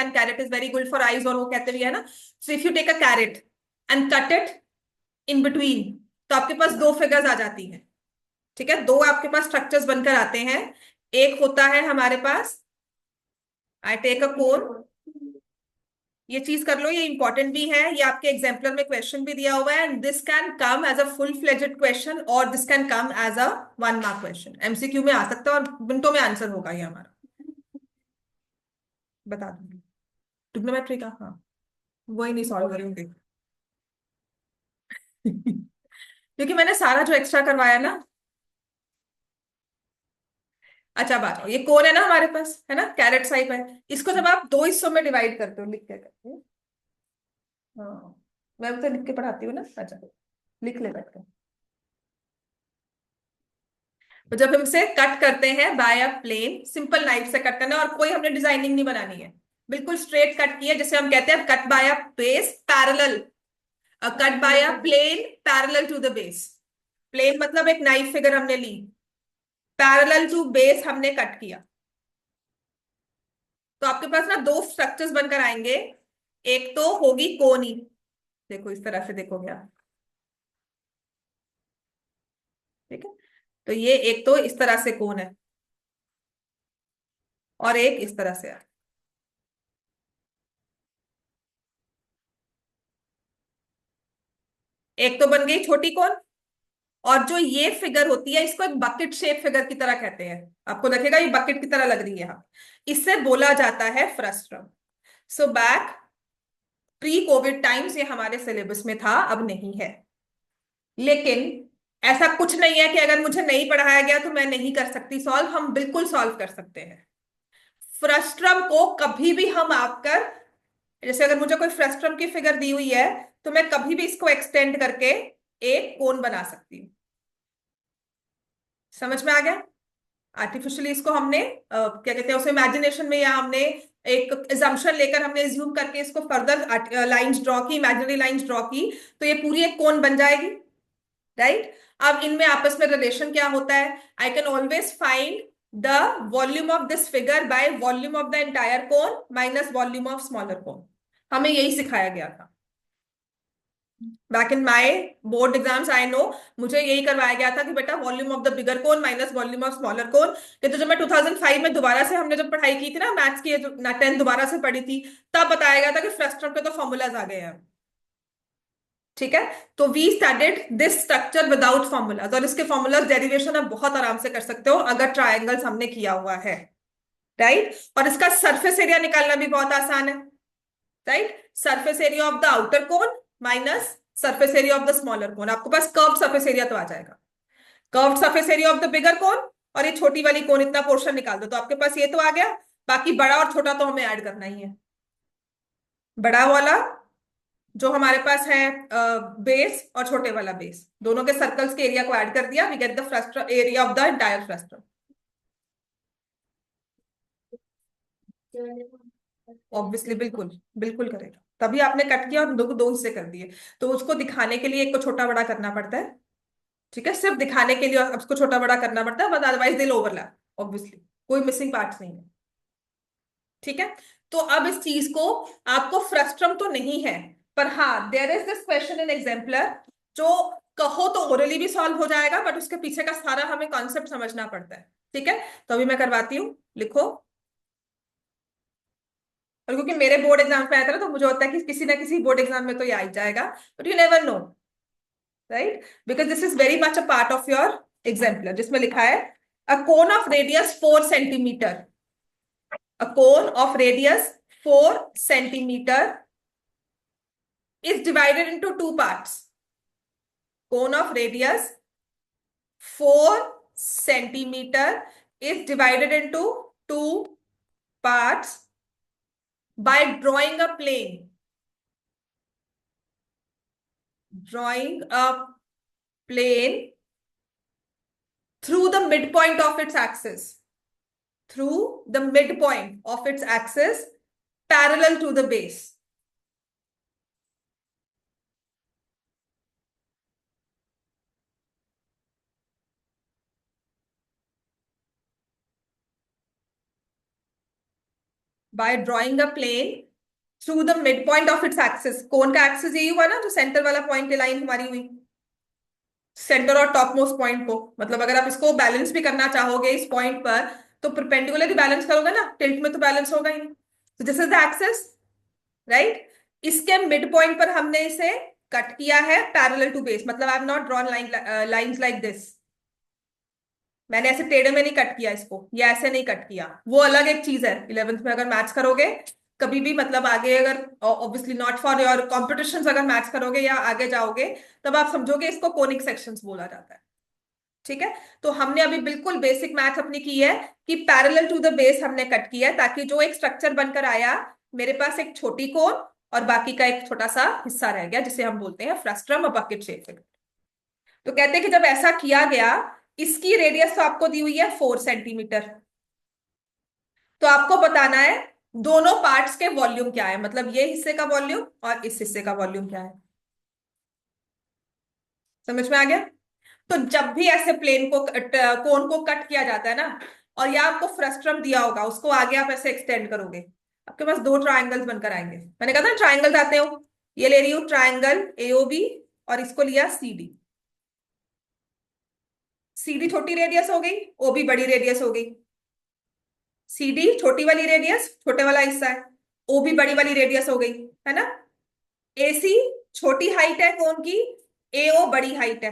And carrot is very good for eyes, और वो कहते भी है ना. So if you take a carrot and cut it in between, तो आपके पास दो फिगर्स आ जाती हैं. ठीक है, दो आपके पास स्ट्रक्चर्स बनकर आते हैं. एक होता है हमारे पास, आई टेक अ कोन. ये चीज कर लो, ये इंपॉर्टेंट भी है, ये आपके एग्जाम्पलर में क्वेश्चन भी दिया हुआ है. And this can come as a full fledged question और this can come as a 1 mark question. MCQ में आ सकता है और मिनटों में आंसर होगा ये हमारा. बता दूंगी ट्रिग्नोमेट्री का. हाँ, वही नहीं सॉल्व करूंगी. क्योंकि मैंने सारा जो एक्स्ट्रा करवाया ना. अच्छा, बात हो, ये कोन है ना हमारे पास, है ना, कैरेट साइप है. इसको जब आप दो हिस्सों में डिवाइड करते हो, लिख के करते हो. हाँ, मैं भी तो लिख के पढ़ाती हूँ ना. अच्छा, लिख ले बैठ कर. तो जब हम इसे कट करते हैं bye a plane, simple knife से कट करना है और कोई हमने डिजाइनिंग नहीं बनानी है. बिल्कुल स्ट्रेट कट किया, जैसे हम कहते हैं cut by a base parallel, cut by a plane parallel to the base. Plane मतलब एक नाइफ फिगर हमने ली, पैरेलल टू बेस हमने कट किया. तो आपके पास ना दो स्ट्रक्चर्स बनकर आएंगे. एक तो होगी कोनी, देखो इस तरह से देखोगे आप. ठीक है, तो ये एक तो इस तरह से कोन है और एक इस तरह से है. एक तो बन गई छोटी कोन. और जो ये फिगर होती है, इसको एक बकेट शेप फिगर की तरह कहते हैं. आपको लगेगा ये बकेट की तरह लग रही है. हाँ, इससे बोला जाता है frustum. So back pre Covid times ये हमारे सिलेबस में था, अब नहीं है. लेकिन ऐसा कुछ नहीं है कि अगर मुझे नहीं पढ़ाया गया तो मैं नहीं कर सकती सॉल्व. हम बिल्कुल सॉल्व कर सकते हैं. फ्रस्ट्रम को कभी भी हम आकर, जैसे अगर मुझे कोई फ्रस्ट्रम की फिगर दी हुई है, तो मैं कभी भी इसको एक्सटेंड करके एक कोन बना सकती हूँ. समझ में आ गया. आर्टिफिशियली इसको हमने क्या कहते हैं उसे, इमेजिनेशन में, या हमने एक एजम्पशन लेकर हमने एज्यूम करके इसको फर्दर लाइंस ड्रॉ की, इमेजिनरी लाइंस ड्रॉ की, तो ये पूरी एक कोन बन जाएगी. राइट. अब इनमें आपस में रिलेशन क्या होता है? I can always find the volume of this figure by volume of the entire cone minus volume of smaller cone. हमें यही सिखाया गया था back in my board exams. I know, मुझे यही करवाया गया था कि बेटा volume of the bigger cone minus volume of smaller cone. ये तो जब मैं 2005 में दोबारा से हमने जब पढ़ाई की थी ना मैथ्स की, जो 10 दोबारा से पढ़ी थी, तब बताया गया था कि फ्रस्ट्रम के तो फॉर्मूलाज आ गए हैं. ठीक है, तो we studied this structure without formulas, और इसके फॉर्मूलाज डेरिवेशन आप बहुत आराम से कर सकते हो अगर ट्रायंगल्स हमने किया हुआ है. राइट. और इसका सरफेस एरिया निकालना भी बहुत आसान है. Right, surface area of the outer cone minus surface area of the smaller cone. आपके पास कर्व सरफेस एरिया तो आ जाएगा. Curve surface area of the bigger cone, और ये छोटी वाली कोन, इतना पोर्शन निकाल दो तो आपके पास ये तो आ गया. बाकी बड़ा और छोटा तो हमें ऐड करना ही है. बड़ा वाला जो हमारे पास है बेस, और छोटे वाला बेस, दोनों के सर्कल्स के एरिया को ऐड कर दिया, we get the frustum area of the entire frustum. Obviously, बिल्कुल बिल्कुल करेगा. तभी आपने कट किया और दो दो हिस्से कर दिए. तो उसको दिखाने के लिए एक को छोटा बड़ा करना पड़ता है. ठीक है, सिर्फ दिखाने के लिए और उसको छोटा बड़ा करना पड़ता है, बट अदरवाइज दिल ओवरलैप. ऑब्वियसली कोई मिसिंग पार्ट्स नहीं है. ठीक है, तो अब इस चीज को, आपको फ्रस्ट्रम तो नहीं है, पर हाँ there is this question in exemplar, जो कहो तो ओरली भी सॉल्व हो जाएगा, बट उसके पीछे का सारा हमें कॉन्सेप्ट समझना पड़ता है. ठीक है, तो अभी मैं करवाती हूँ, लिखो. और क्योंकि मेरे बोर्ड एग्जाम में आया था ना, तो मुझे होता है कि किसी ना किसी बोर्ड एग्जाम में तो ये आ ही जाएगा, but you never know. Right, because this is very much a part of your exemplar, जिसमें लिखा है a cone of radius 4 centimetre. A cone of radius 4 centimeter is divided into two parts. Cone of radius 4 centimeter is divided into two parts by drawing a plane. Drawing a plane through the midpoint of its axis. Through the midpoint of its axis parallel to the base. By drawing a plane through the mid point of its axis. Cone का axis यही हुआ ना, जो centre वाला point line हमारी हुई, centre और top most point को। मतलब अगर आप इसको बैलेंस भी करना चाहोगे इस पॉइंट पर, तो परपेंडिकुलर बैलेंस करोगे ना, टिल्ट में तो बैलेंस होगा ही नहीं। तो this is the axis, right. इसके मिड पॉइंट पर हमने इसे कट किया है पैरेलल टू बेस। मतलब I have not drawn lines like this. मैंने ऐसे टेढ़े में नहीं कट किया इसको, या ऐसे नहीं कट किया, वो अलग एक चीज है। 11th में अगर मैथ्स करोगे कभी भी, मतलब आगे अगर, obviously not for your competitions, अगर मैथ्स करोगे या आगे जाओगे, तब आप समझोगे इसको कोनिक सेक्शंस बोला जाता है। ठीक है। तो हमने अभी बिल्कुल बेसिक मैथ अपनी की है कि पैरेलल टू द बेस हमने कट किया है, ताकि जो एक स्ट्रक्चर बनकर आया, मेरे पास एक छोटी कोन और बाकी का एक छोटा सा हिस्सा रह गया, जिसे हम बोलते हैं फ्रस्ट्रम और बकेट शेप। तो कहते हैं कि जब ऐसा किया गया, इसकी रेडियस तो आपको दी हुई है 4 सेंटीमीटर। तो आपको बताना है दोनों पार्ट्स के वॉल्यूम क्या है, मतलब ये हिस्से का वॉल्यूम और इस हिस्से का वॉल्यूम क्या है। समझ में आ गया। तो जब भी ऐसे प्लेन को कोन को कट किया जाता है ना, और या आपको फ्रस्ट्रम दिया होगा, उसको आगे आप ऐसे एक्सटेंड करोगे, आपके पास दो ट्रायंगल्स बनकर आएंगे। मैंने कहा था ट्रायंगल्स आते हो, ये ले रही हूँ ट्रायंगल एओबी, और इसको लिया सीडी। सीडी छोटी रेडियस हो गई, ओबी बड़ी रेडियस हो गई। सीडी छोटी वाली रेडियस, छोटे वाला हिस्सा है, ओबी बड़ी वाली रेडियस हो गई, है ना। एसी छोटी हाइट है कोन की, एओ बड़ी हाइट है।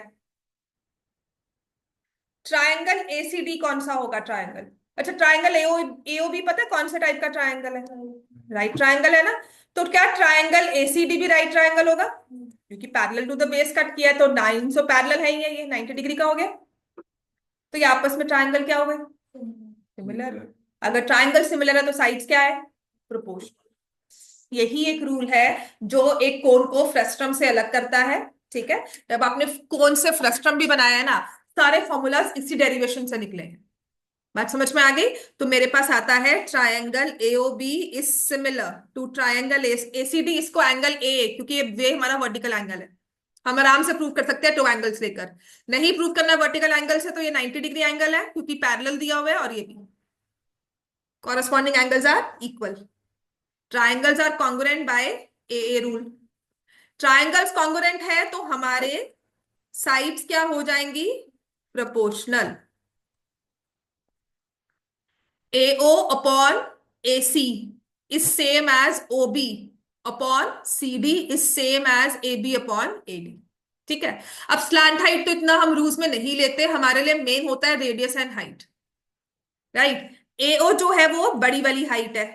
ट्रायंगल एसीडी कौन सा होगा ट्रायंगल? अच्छा, ट्रायंगल एओ एओ भी पता है कौन सा टाइप का ट्रायंगल है? राइट ट्रायंगल है ना। तो क्या ट्रायंगल एसीडी भी राइट ट्रायंगल होगा? क्योंकि parallel to the base cut किया है, तो 9 पैरेलल है ही है, ये 90 डिग्री का हो गया। तो ये आपस में ट्रायंगल क्या हो गए? सिमिलर। अगर ट्रायंगल सिमिलर है तो साइड्स क्या है? प्रोपोर्शनल। यही एक रूल है जो एक कोन को फ्रस्ट्रम से अलग करता है। ठीक है। जब आपने कोन से फ्रस्ट्रम भी बनाया है ना, सारे फॉर्मूलाज इसी डेरिवेशन से निकले हैं। बात समझ में आ गई। तो मेरे पास आता है triangle AOB is similar to triangle ACD. इसको एंगल ए, क्योंकि ये हमारा वर्टिकल एंगल है, हम आराम से प्रूव कर सकते हैं 2 एंगल्स लेकर। नहीं प्रूव करना वर्टिकल एंगल से, तो ये 90 डिग्री एंगल है, क्योंकि पैरेलल दिया हुआ है, और ये भी corresponding angles are equal. Triangles are congruent by a rule. Triangles congruent है तो हमारे साइड्स क्या हो जाएंगी? Proportional. AO upon AC is same as OB upon CD is same as AB upon AD। ठीक है। अब स्लैंट हाइट तो इतना हम रूल्स में नहीं लेते, हमारे लिए मेन होता है radius and height, right. AO जो है वो बड़ी वाली हाइट है,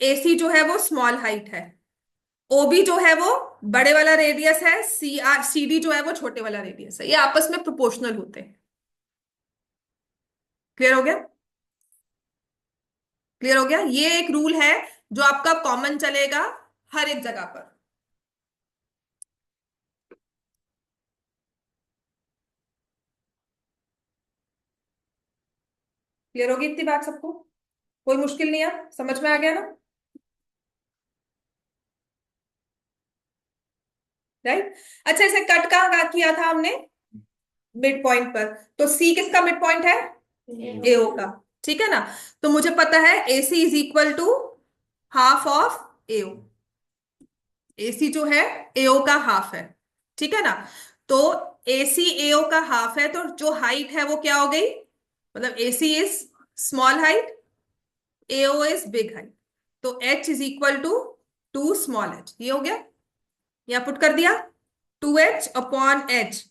AC जो है वो स्मॉल हाइट है, OB जो है वो बड़े वाला रेडियस है, CD जो है वो छोटे वाला रेडियस है। ये आपस में प्रोपोर्शनल होते हैं। क्लियर हो गया? क्लियर हो गया। ये एक रूल है जो आपका कॉमन चलेगा हर एक जगह पर। क्लियर होगी इतनी बात सबको? कोई मुश्किल नहीं है, समझ में आ गया ना? राइट। अच्छा, इसे कट कहाँ किया था हमने? मिड पॉइंट पर। तो सी किसका मिड पॉइंट है? एओ का। ठीक है ना। तो मुझे पता है AC is equal to half of AO. AC जो है AO का हाफ है। ठीक है ना। तो AC AO का हाफ है, तो जो हाइट है वो क्या हो गई? मतलब AC is small height, AO is big height. तो H is equal to 2 small h। ये हो गया, यहाँ पुट कर दिया। 2H upon H।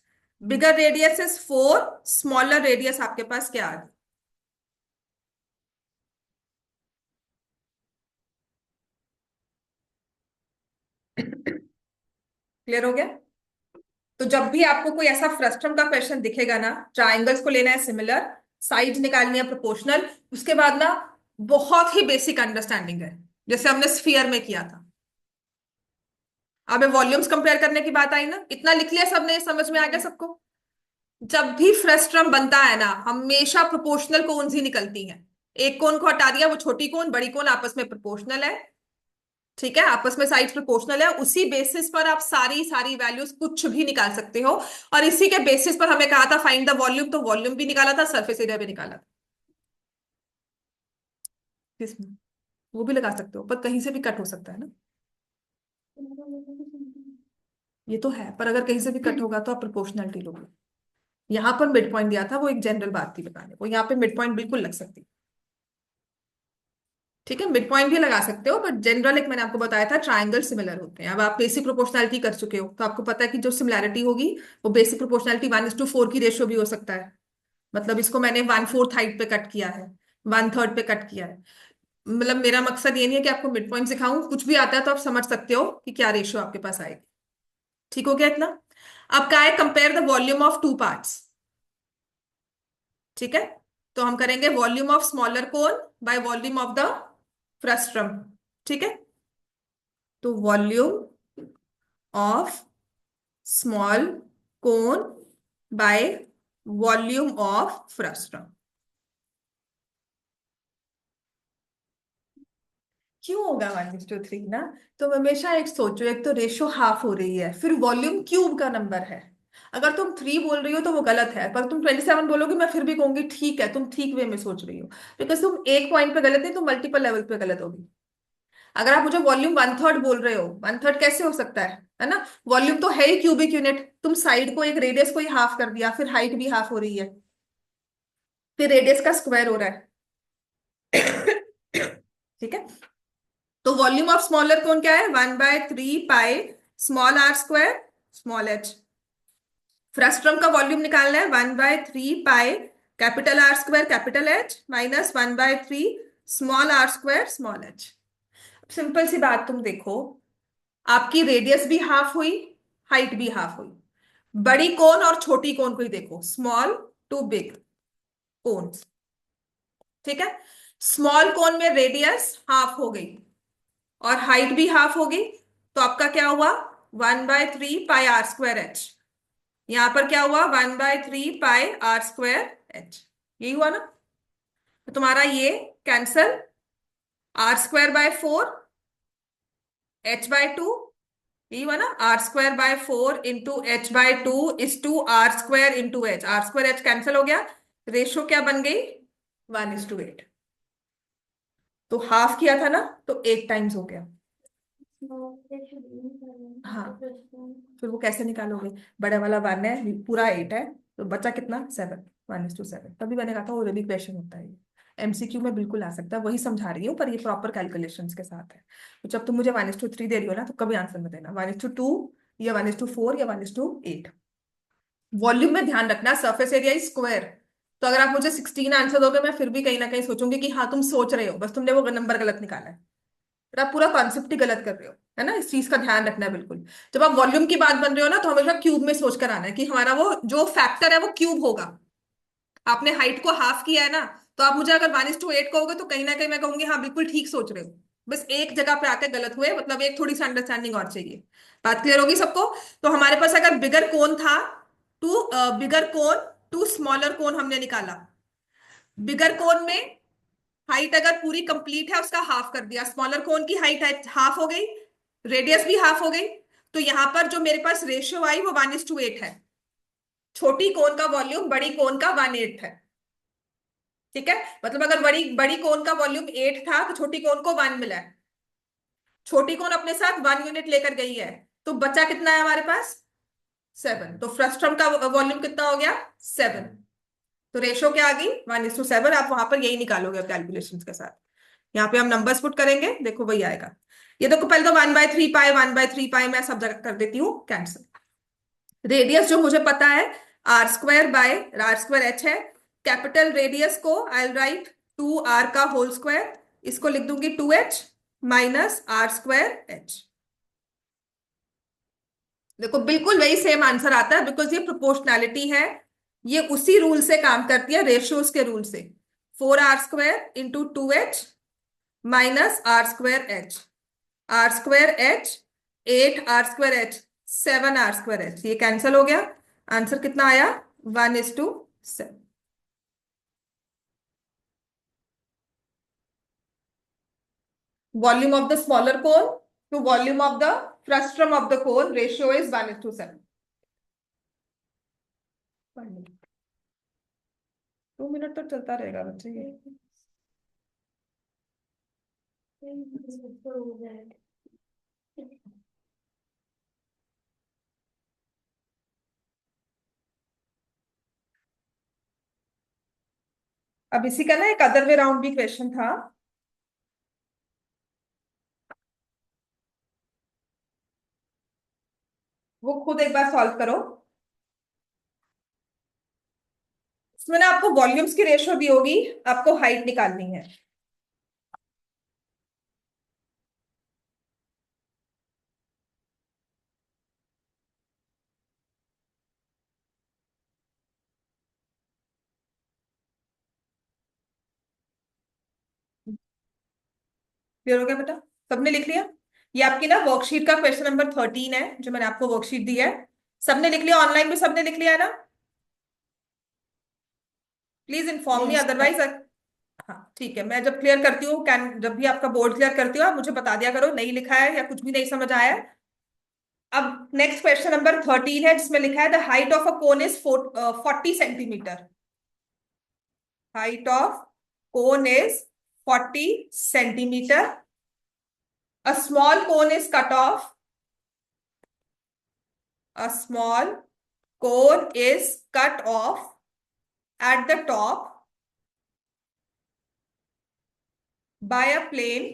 Bigger radius is 4, smaller radius आपके पास क्या आ गया? क्लियर हो गया। तो जब भी आपको कोई ऐसा फ्रस्टम का क्वेश्चन दिखेगा ना, ट्राइंगल्स को लेना है सिमिलर, साइड निकालनी है प्रोपोर्शनल, उसके बाद ना बहुत ही बेसिक अंडरस्टैंडिंग है, जैसे हमने स्फीयर में किया था। अब वॉल्यूम्स कंपेयर करने की बात आई ना, इतना लिख लिया सबने, समझ में आ गया सबको? जब भी फ्रस्ट्रम बनता है ना, हमेशा प्रोपोर्शनल कोन्स ही निकलती हैं। एक कोन को हटा दिया, वो छोटी कोन बड़ी कोन आपस में प्रोपोर्शनल है। ठीक है, आपस में साइड्स प्रोपोर्शनल है, उसी बेसिस पर आप सारी सारी वैल्यूज कुछ भी निकाल सकते हो। और इसी के बेसिस पर हमें कहा था फाइंड द वॉल्यूम, तो वॉल्यूम भी निकाला था, सरफेस एरिया भी निकाला था। किसमें? वो भी लगा सकते हो, पर कहीं से भी कट हो सकता है ना। ये तो है, पर अगर कहीं से भी कट होगा तो आप प्रोपोर्शनलिटी लोगे। यहाँ पर मिड पॉइंट दिया था, वो एक जनरल बात थी बताने को, यहाँ पे मिड पॉइंट बिल्कुल लग सकती। ठीक है, मिड पॉइंट भी लगा सकते हो, बट जनरल एक मैंने आपको बताया था ट्रायंगल सिमिलर होते हैं। अब आप बेसिक प्रोपोर्शनैलिटी कर चुके हो तो आपको पता है कि जो सिमिलैरिटी होगी वो बेसिक प्रोपोर्शनैलिटी 1:4 की रेशियो भी हो सकता है। मतलब इसको मैंने 1/4 हाइट पे कट किया है, 1/3 पे कट किया है। मतलब मेरा मकसद ये नहीं है कि आपको मिड पॉइंट सिखाऊं, कुछ भी आता है तो आप समझ सकते हो कि क्या रेशियो आपके पास आएगी। ठीक हो गया इतना। अब क्या है, compare the volume of two parts. ठीक है, तो हम करेंगे volume of smaller cone bye volume of the frustum. ठीक है, तो volume of small cone bye volume of frustum. क्यों होगा 1:3 ना? तो हमेशा एक सोचो, एक तो रेशो हाफ हो रही है, फिर वॉल्यूम क्यूब का नंबर है। अगर तुम 3 बोल रही हो तो वो गलत है, पर तुम 27 बोलोगे मैं फिर भी कहूंगी ठीक है, तुम ठीक वे में सोच रही हो। बिकॉज तुम एक पॉइंट पे गलत नहीं, तुम मल्टीपल लेवल पे गलत होगी। अगर आप मुझे वॉल्यूम 1/3 बोल रहे हो, 1/3 कैसे हो सकता है ना? वॉल्यूम तो है ही क्यूबिक यूनिट, तुम साइड को एक रेडियस को ही हाफ कर दिया, फिर हाइट भी हाफ हो रही है, फिर रेडियस का स्क्वायर हो रहा है। ठीक है, तो वॉल्यूम ऑफ स्मॉलर कौन क्या है, 1/3 pi small R square small H. Frustum का वॉल्यूम निकालना है 1/3 pi capital R square capital H minus 1/3 small R square small H. Simple सी बात, तुम देखो, आपकी रेडियस भी हाफ हुई, हाइट भी हाफ हुई। बड़ी कोन और छोटी कोन को ही देखो, स्मॉल टू बिग कोन। ठीक है, स्मॉल कोन में रेडियस हाफ हो गई और हाइट भी हाफ हो गई, तो आपका क्या हुआ, 1/3 पाई आर स्क्वायर एच। यहां पर क्या हुआ, 1/3 पाई आर स्क्वायर एच। यही हुआ ना? तो तुम्हारा ये कैंसल, r² बाय 4 h/2, यही हुआ ना, r² by 4 into h/2 is to r² into h, r² h cancel हो गया, रेशो क्या बन गई, 1:8। तो हाफ किया था ना, तो 8 टाइम्स हो गया। हाँ, फिर वो कैसे निकालोगे, बड़ा वाला 1 है, पूरा 8 है, तो बचा कितना, 7, 1:7। तभी मैंने कहा था वो भी क्वेश्चन होता है, एमसीक्यू में बिल्कुल आ सकता है, वही समझा रही हूँ, पर ये प्रॉपर कैलकुलेशंस के साथ है। तो जब तुम मुझे 1:3 दे रही हो ना, तो कभी आंसर मत देना 1:2 या 1:4 या 1:8। वॉल्यूम में ध्यान रखना, सरफेस एरिया इज स्क्वायर। तो अगर आप मुझे 16 आंसर दोगे, मैं फिर भी कहीं ना कहीं सोचूंगी कि हाँ तुम सोच रहे हो, बस तुमने वो नंबर गलत निकाला है, फिर आप पूरा कॉन्सेप्ट ही गलत कर रहे हो, है ना? इस चीज का ध्यान रखना है बिल्कुल। जब आप वॉल्यूम की बात बन रहे हो ना, तो हमेशा क्यूब में सोचकर आना है कि हमारा वो जो फैक्टर है वो क्यूब होगा। आपने हाइट को हाफ किया है ना, तो आप मुझे अगर 1:8 कहोगे तो कहीं ना कहीं मैं कहूंगी हाँ बिल्कुल ठीक सोच रहे हो। बस एक जगह पे आके गलत हुए, मतलब एक थोड़ी सी अंडरस्टैंडिंग और चाहिए। बात क्लियर होगी सबको? तो हमारे पास अगर बिगर कोन था, to bigger cone to smaller cone हमने निकाला। बिगर कोन में हाइट अगर पूरी कंप्लीट है, उसका हाफ कर दिया, स्मॉलर कोन की हाइट हाफ हो गई, रेडियस भी हाफ हो गई। तो यहां पर जो मेरे पास रेशियो आई वो 1:8 है। छोटी कोन का वॉल्यूम बड़ी कोन का 1/8 है। ठीक है, मतलब अगर बड़ी बड़ी कोन का वॉल्यूम 8 था तो छोटी कोन को 1 मिला है। छोटी कोन अपने साथ 1 यूनिट लेकर गई है, तो बचा कितना है हमारे पास, 7। तो फ्रस्ट्रम का वॉल्यूम कितना हो गया, 7। तो रेशो क्या आ गई, 1:7। आप वहां पर यही निकालोगे कैलकुलेशन के साथ। यहाँ पे हम नंबर्स पुट करेंगे, देखो वही आएगा। ये देखो, पहले तो 1/3 पाई 1/3 पाई मैं सब जगह कर देती हूँ कैंसिल। रेडियस जो मुझे पता है, r² बाय r² h है। कैपिटल रेडियस को आई राइट 2r का होल स्क्वायर, इसको लिख दूंगी 2h माइनस r²h। देखो बिल्कुल वही सेम आंसर आता है, बिकॉज ये प्रोपोर्शनैलिटी है। ये उसी रूल से काम करती है, रेशियोज के रूल से। 4r² into 2h minus r²h, r²h 8r²h 7r²h, ये कैंसिल हो गया। आंसर कितना आया, 1:7। Volume of the smaller cone to volume of the frustum of the cone ratio is 1:7। 2 minute तक चलता रहेगा बच्चे ये। अब इसी का ना एक अदर वे राउंड भी क्वेश्चन था। वो खुद एक बार सॉल्व करो। इसमें ना आपको वॉल्यूम्स की रेशियो दी होगी, आपको हाइट निकालनी है। क्लियर हो गया बेटा? सबने लिख लिया? ये आपकी ना वर्कशीट का क्वेश्चन नंबर 13 है, जो मैंने आपको वर्कशीट दी है। सबने लिख लिया? ऑनलाइन में सबने लिख लिया है ना? Please inform me, yes otherwise. हाँ ठीक है, मैं जब क्लियर करती हूँ, कैन जब भी आपका बोर्ड क्लियर करती हूँ, आप मुझे बता दिया करो नहीं लिखा है या कुछ भी नहीं समझ आया है। अब नेक्स्ट क्वेश्चन नंबर 13 है, जिसमें लिखा है the height of a cone is 40 centimetre. Height of cone is 40 centimetre. A small cone is cut off. A small cone is cut off at the top by a plane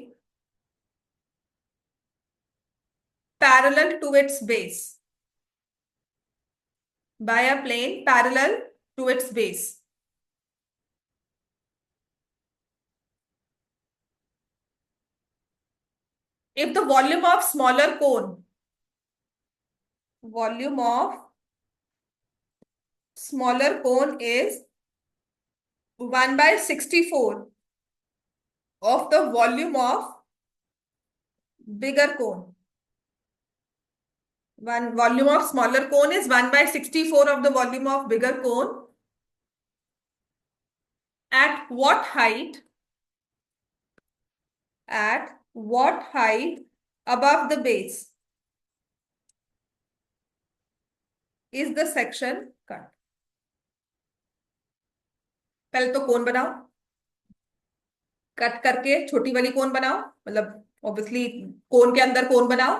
parallel to its base. By a plane parallel to its base. If the volume of smaller cone is 1/64 of the volume of bigger cone. Volume of smaller cone is 1/64 of the volume of bigger cone. At what height? At what height above the base is the section cut? पहले तो कोन बनाओ, cut करके छोटी वाली कोन बनाओ, मतलब obviously कोन के अंदर कोन बनाओ।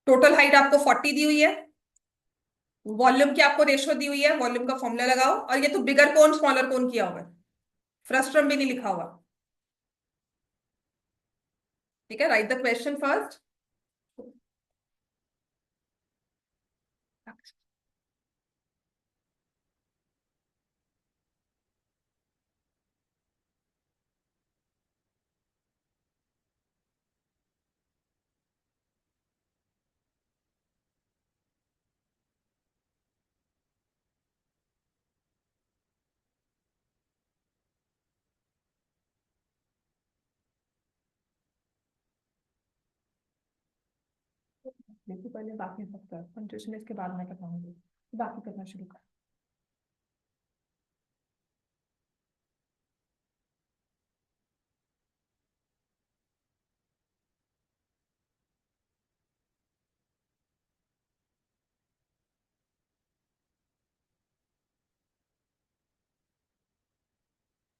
टोटल हाइट आपको 40 दी हुई है, वॉल्यूम की आपको रेशियो दी हुई है, वॉल्यूम का फॉर्मूला लगाओ। और ये तो बिगर कोन स्मॉलर कोन किया होगा, फ्रस्ट्रम भी नहीं लिखा होगा। ठीक है, राइट द क्वेश्चन फर्स्ट। देखो पहले बाकी सबका पंक्चुएशन इसके बाद मैं बताऊंगी, बाकी करना शुरू कर।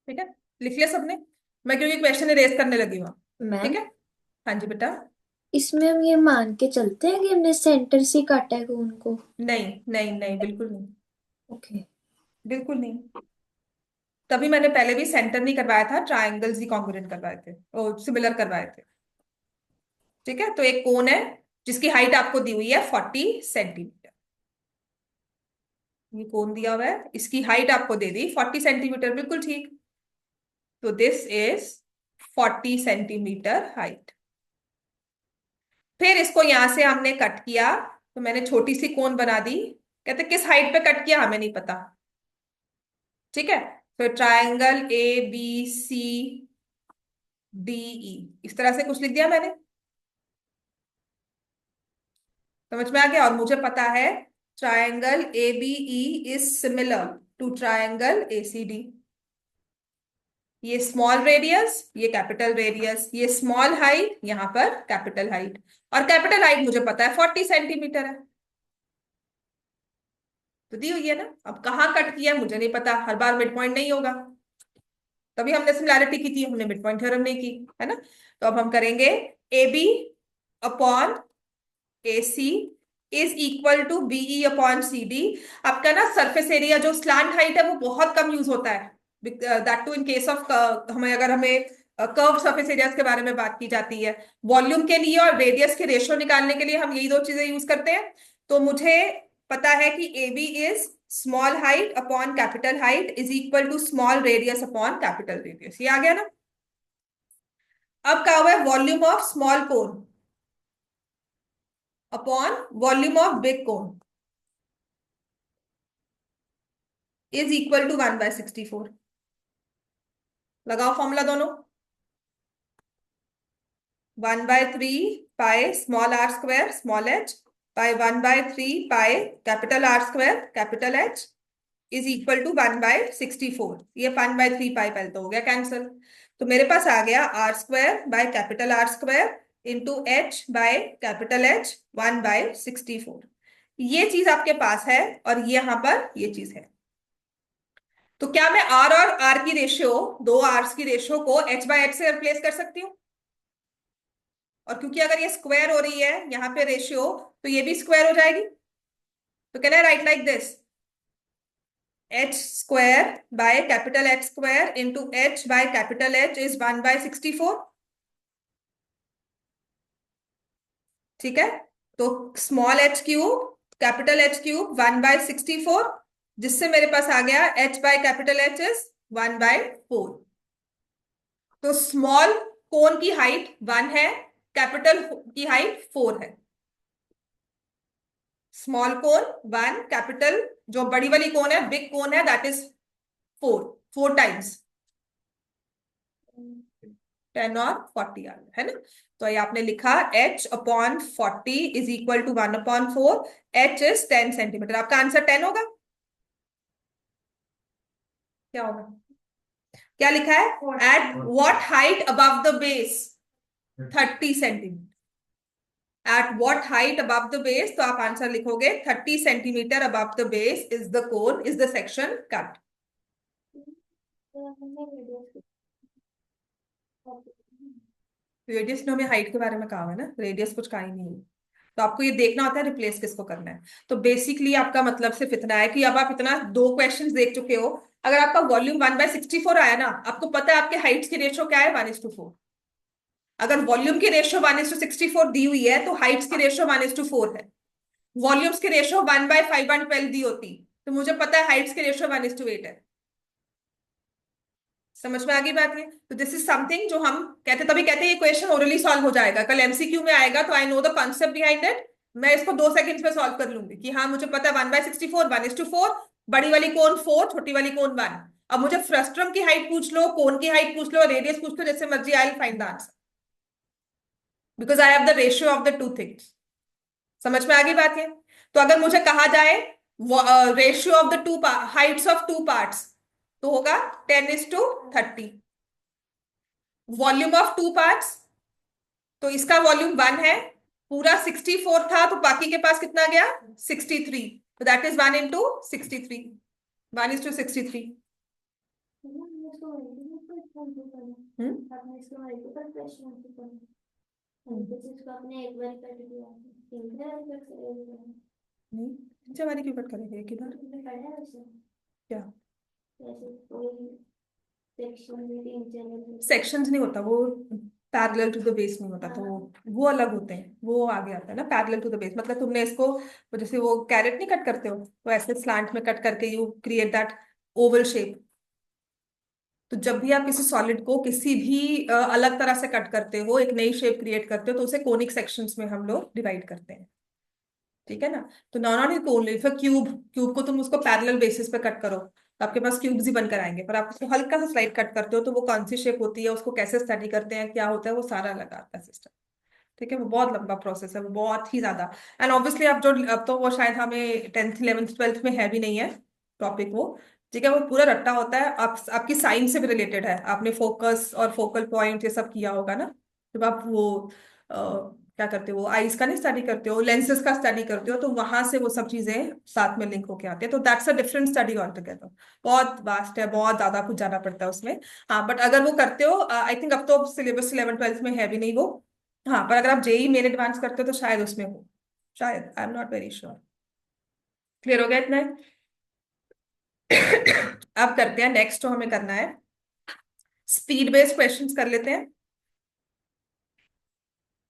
ठीक है, लिख लिया सबने? मैं क्योंकि क्वेश्चन इरेज करने लगी हूँ। ठीक मैम, है, हाँ जी बेटा। इसमें हम ये मान के चलते हैं कि हमने सेंटर से काटा है कोन को? नहीं नहीं नहीं, बिल्कुल नहीं, ओके। बिल्कुल नहीं। तभी मैंने पहले भी सेंटर नहीं करवाया था, ट्राइंगल्स ही कॉन्ग्रुएंट करवाए थे और सिमिलर करवाए थे। ठीक है, तो एक कोन है जिसकी हाइट आपको दी हुई है 40 सेंटीमीटर। ये कोन दिया हुआ है, इसकी हाइट आपको दे दी 40 सेंटीमीटर, बिल्कुल ठीक। तो दिस इज 40 सेंटीमीटर हाइट। फिर इसको यहां से हमने कट किया, तो मैंने छोटी सी कोन बना दी। कहते किस हाइट पे कट किया हमें नहीं पता। ठीक है, तो ट्रायंगल ABCDE इस तरह से कुछ लिख दिया मैंने। समझ में आ गया? और मुझे पता है triangle ABE is similar to triangle ACD। ये स्मॉल रेडियस, ये कैपिटल रेडियस, ये स्मॉल हाइट, यहां पर कैपिटल हाइट। और कैपिटल हाइट मुझे पता है 40 सेंटीमीटर है, तो दी हुई है ना। अब कहाँ कट किया मुझे नहीं पता, हर बार मिड पॉइंट नहीं होगा। तभी हमने सिमिलैरिटी की थी, हमने मिड पॉइंट थ्योरम नहीं की, है ना। तो अब हम करेंगे A B upon A C is equal to BE upon C D. आपका ना सरफेस एरिया जो स्लांट हाइट है वो बहुत कम यूज होता है, that too in case of हमें, अगर हमें कर्व सरफेस एरियाज के बारे में बात की जाती है। वॉल्यूम के लिए और रेडियस के रेशियो निकालने के लिए हम यही दो चीजें यूज करते हैं। तो मुझे पता है कि A B is small height upon capital height is equal to small radius upon capital radius. ये आ गया ना। अब क्या हुआ है, volume of small cone upon volume of big cone is equal to 1/64। लगाओ फॉर्मूला दोनों। 1/3 pi small R square small H by 1/3 pi capital R square capital H is equal to 1/64। ये 1/3 पाई पहले तो हो गया कैंसिल। तो मेरे पास आ गया R square by capital R square into H by capital H 1/64। ये चीज आपके पास है और ये यहां पर ये चीज है। तो क्या मैं आर और आर की रेशियो, दो आर्स की रेशियो को एच बाय एच से रिप्लेस कर सकती हूँ? और क्योंकि अगर ये स्क्वायर हो रही है यहाँ पे रेशियो, तो ये भी स्क्वायर हो जाएगी। तो can I write like this, H square by capital H square into H by capital H is 1/64। ठीक है। तो small H cube capital H cube 1/64, जिससे मेरे पास आ गया H by capital H is 1/4। तो स्मॉल कोन की हाइट 1 है, कैपिटल की हाइट 4 है। स्मॉल कोन 1, कैपिटल जो बड़ी वाली कोन है बिग कोन है दैट इज 4, 4 टाइम्स 10 और 40 आ गया, है ना। तो ये आपने लिखा h upon 40 is equal to 1/4। h is 10 centimetre. आपका आंसर 10 होगा। क्या होगा? क्या लिखा है? At what height above the base? 30 centimetre. At what height above the base, तो आप आंसर लिखोगे 30 centimetre above the base is the cone, is the section cut. Radius ने हमें हाइट के बारे में कहा है ना, रेडियस कुछ कहा ही नहीं है। तो आपको ये देखना होता है रिप्लेस किसको करना है। तो बेसिकली आपका मतलब सिर्फ इतना है कि अब आप इतना दो क्वेश्चंस देख चुके हो। अगर आपका वॉल्यूम 1/64 आया ना, आपको पता है आपके हाइट्स की रेशियो क्या है, 1:4। अगर वॉल्यूम की रेशियो 1:64 दी हुई है तो हाइट्स की रेशियो 1:4 है। वॉल्यूम्स की रेशियो 1/5/12 दी होती तो मुझे पता है हाइट्स की रेशियो 1:8 है। समझ में आ गई बात? ये तो दिस इज समथिंग जो हम कहते, तभी कहते हैं ये क्वेश्चन ओरली सॉल्व हो जाएगा, कल एमसीक्यू में आएगा तो I know the concept behind it. मैं इसको 2 सेकंड्स में सॉल्व कर लूंगी कि हाँ मुझे पता है 1/64 1:4, बड़ी वाली कोन 4, छोटी वाली कोन 1। अब मुझे फ्रस्ट्रम की हाइट पूछ लो, कोन की हाइट पूछ लो, रेडियस पूछ लो, जैसे मर्जी, I will find the answer because I have the ratio of the two things. समझ में आ गई बात? ये तो अगर मुझे कहा जाए ratio of the two Heights of two parts, तो होगा 10:30। वॉल्यूम ऑफ टू पार्ट्स, तो इसका वॉल्यूम 1 है, पूरा 64 था तो बाकी के पास कितना गया, 63। तो दैट इज 1 into 63, 1:63। नहीं, हमारी क्यों कट करेंगे किधर? क्या सेक्शंस नहीं होता वो, पैरेलल टू द बेस नहीं होता, तो वो अलग होते हैं, वो आगे आता है ना पैरेलल टू द बेस। मतलब तुमने इसको वो जैसे वो कैरेट नहीं कट करते हो, तो ऐसे स्लांट में कट करके you create that Oval shape. तो जब भी आप किसी सॉलिड को किसी भी अलग तरह से कट करते हो, एक नई शेप क्रिएट करते हो, तो उसे कोनिक सेक्शंस में हम लोग डिवाइड करते हैं। ठीक है ना। तो नॉट ओनली कोन, फिर क्यूब, क्यूब को तुम उसको पैरेलल बेसिस पे कट करो तो आपके पास क्यूब्स ही बनकर आएंगे, पर आप उसको हल्का सा स्लाइड कट करते हो तो वो कौन सी शेप होती है, उसको कैसे स्टडी करते हैं, क्या होता है, वो सारा अलग आता है सिस्टम। ठीक है। वो बहुत लंबा प्रोसेस है, वो बहुत ही ज्यादा। एंड ऑब्वियसली आप जो, अब तो वो शायद हमें 10th 11th 12th में है भी नहीं है टॉपिक वो। ठीक है। वो पूरा रट्टा होता है, आपकी साइंस से भी रिलेटेड है, आपने फोकस और फोकल पॉइंट ये सब किया होगा ना जब आप वो क्या करते हो, आईज का नहीं स्टडी करते हो, लेंसेज का स्टडी करते हो, तो वहां से वो सब चीजें साथ में लिंक होके आती है, तो that's a different study all together. बहुत वास्ट है, बहुत ज्यादा कुछ जाना पड़ता है उसमें। हाँ बट अगर वो करते हो, आई थिंक अब तो सिलेबस 11th 12th में है भी नहीं वो। हाँ पर अगर आप जेई मेन एडवांस करते हो तो शायद उसमें हो, शायद, I am not very sure. Clear हो गया इतना? अब करते हैं नेक्स्ट, जो हमें करना है स्पीड बेस्ड क्वेश्चंस कर लेते हैं।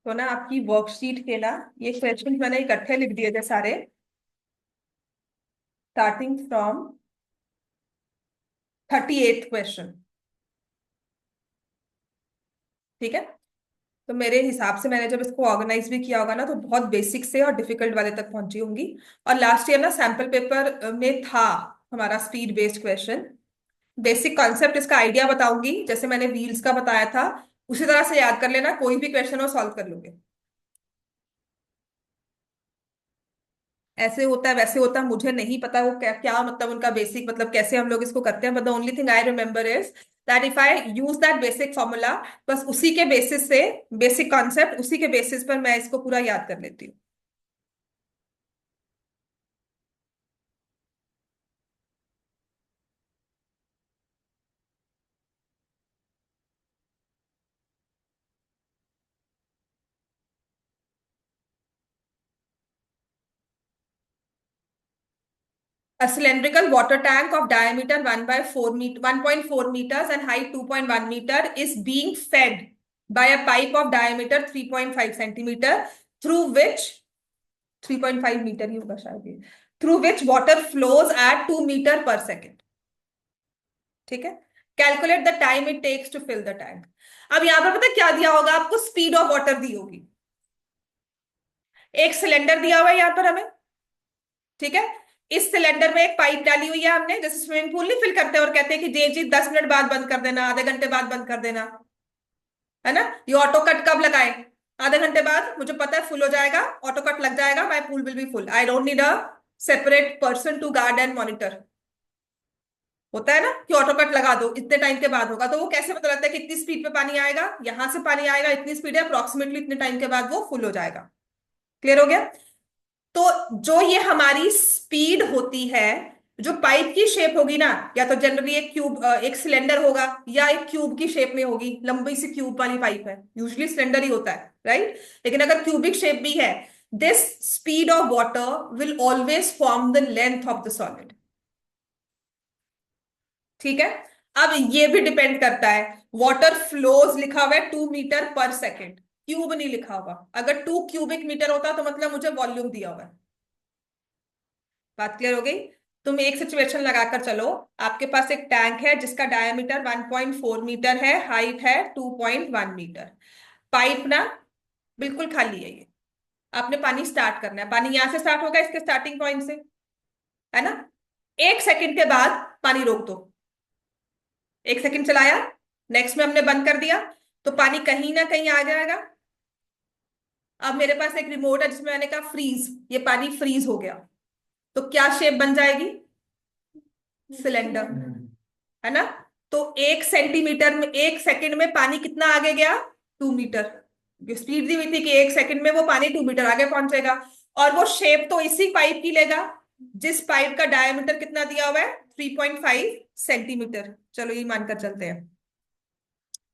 तो ना आपकी वर्कशीट के ना ये क्वेश्चन मैंने इकट्ठे लिख दिए थे सारे, स्टार्टिंग फ्रॉम 38th क्वेश्चन। ठीक है, तो मेरे हिसाब से मैंने जब इसको ऑर्गेनाइज भी किया होगा ना, तो बहुत बेसिक से और डिफिकल्ट वाले तक पहुंची होंगी। और लास्ट ईयर ना सैंपल पेपर में था हमारा speed based question. Basic concept इसका आइडिया बताऊंगी, जैसे मैंने व्हील्स का बताया था उसी तरह से याद कर लेना, कोई भी क्वेश्चन हो सॉल्व कर लोगे। ऐसे होता है वैसे होता है, मुझे नहीं पता वो क्या क्या मतलब उनका बेसिक मतलब कैसे हम लोग इसको करते हैं, but the only thing I remember is that if I use that basic formula, बस उसी के बेसिस से, बेसिक कॉन्सेप्ट उसी के बेसिस पर मैं इसको पूरा याद कर लेती हूँ। A cylindrical water tank of diameter 1 by 4 meter, 1.4 meters and height 2.1 meter is being fed by a pipe of diameter 3.5 centimeter through which 3.5 metre ही होगा शायद ये, through which water flows at 2 metre per second. ठीक है, calculate the time it takes to fill the tank. अब यहां पर पता क्या दिया होगा आपको, स्पीड ऑफ वाटर दी होगी। एक सिलेंडर दिया हुआ है यहां पर हमें, ठीक है। इस सिलेंडर में एक पाइप डाली हुई है हमने, जैसे स्विमिंग पूल नहीं फिल करते और कहते हैं कि जी जी 10 मिनट बाद बंद कर देना, आधे घंटे बाद बंद कर देना, है ना। ये ऑटो कट कब लगाए, आधे घंटे बाद, मुझे पता है फुल हो जाएगा, ऑटो कट लग जाएगा, my pool will be full, I don't need a separate person to guard and monitor. होता है ना कि ऑटो कट लगा दो इतने टाइम के बाद होगा, तो वो कैसे पता लगता है कि इतनी स्पीड पे पानी आएगा, यहां से पानी आएगा इतनी स्पीड है, अप्रोक्सीमेटली इतने टाइम के बाद वो फुल हो जाएगा। क्लियर हो गया? तो जो ये हमारी स्पीड होती है, जो पाइप की शेप होगी ना, या तो जनरली एक क्यूब, एक सिलेंडर होगा, या एक क्यूब की शेप में होगी, लंबी सी क्यूब वाली पाइप है, यूजुअली सिलेंडर ही होता है राइट, लेकिन अगर क्यूबिक शेप भी है, this speed of water will always form the length of the solid. ठीक है, अब ये भी डिपेंड करता है, वाटर फ्लोज लिखा हुआ है 2 मीटर पर सेकेंड, क्यूब नहीं लिखा होगा, अगर 2 क्यूबिक मीटर होता तो मतलब मुझे वॉल्यूम दिया हुआ है। बात क्लियर हो गई? तुम एक सिचुएशन लगाकर चलो, आपके पास एक टैंक है जिसका डायमीटर 1.4 मीटर है, हाइट है 2.1 मीटर, पाइप ना बिल्कुल खाली है ये, आपने पानी स्टार्ट करना है, पानी यहां से स्टार्ट होगा इसके स्टार्टिंग पॉइंट से, है ना। 1 सेकंड के बाद पानी रोक दो, 1 सेकंड चलाया, नेक्स्ट में हमने बंद कर दिया, तो पानी कहीं ना कहीं आ जाएगा। अब मेरे पास एक रिमोट है जिसमें मैंने कहा फ्रीज, ये पानी फ्रीज हो गया, तो क्या शेप बन जाएगी, सिलेंडर, है ना। तो 1 सेंटीमीटर में, 1 सेकंड में पानी कितना आगे गया, 2 मीटर। स्पीड दी हुई थी कि 1 सेकंड में वो पानी 2 मीटर आगे पहुंचेगा, और वो शेप तो इसी पाइप की लेगा जिस पाइप का डायमीटर कितना दिया हुआ है, 3.5 सेंटीमीटर। चलो ये मानकर चलते हैं,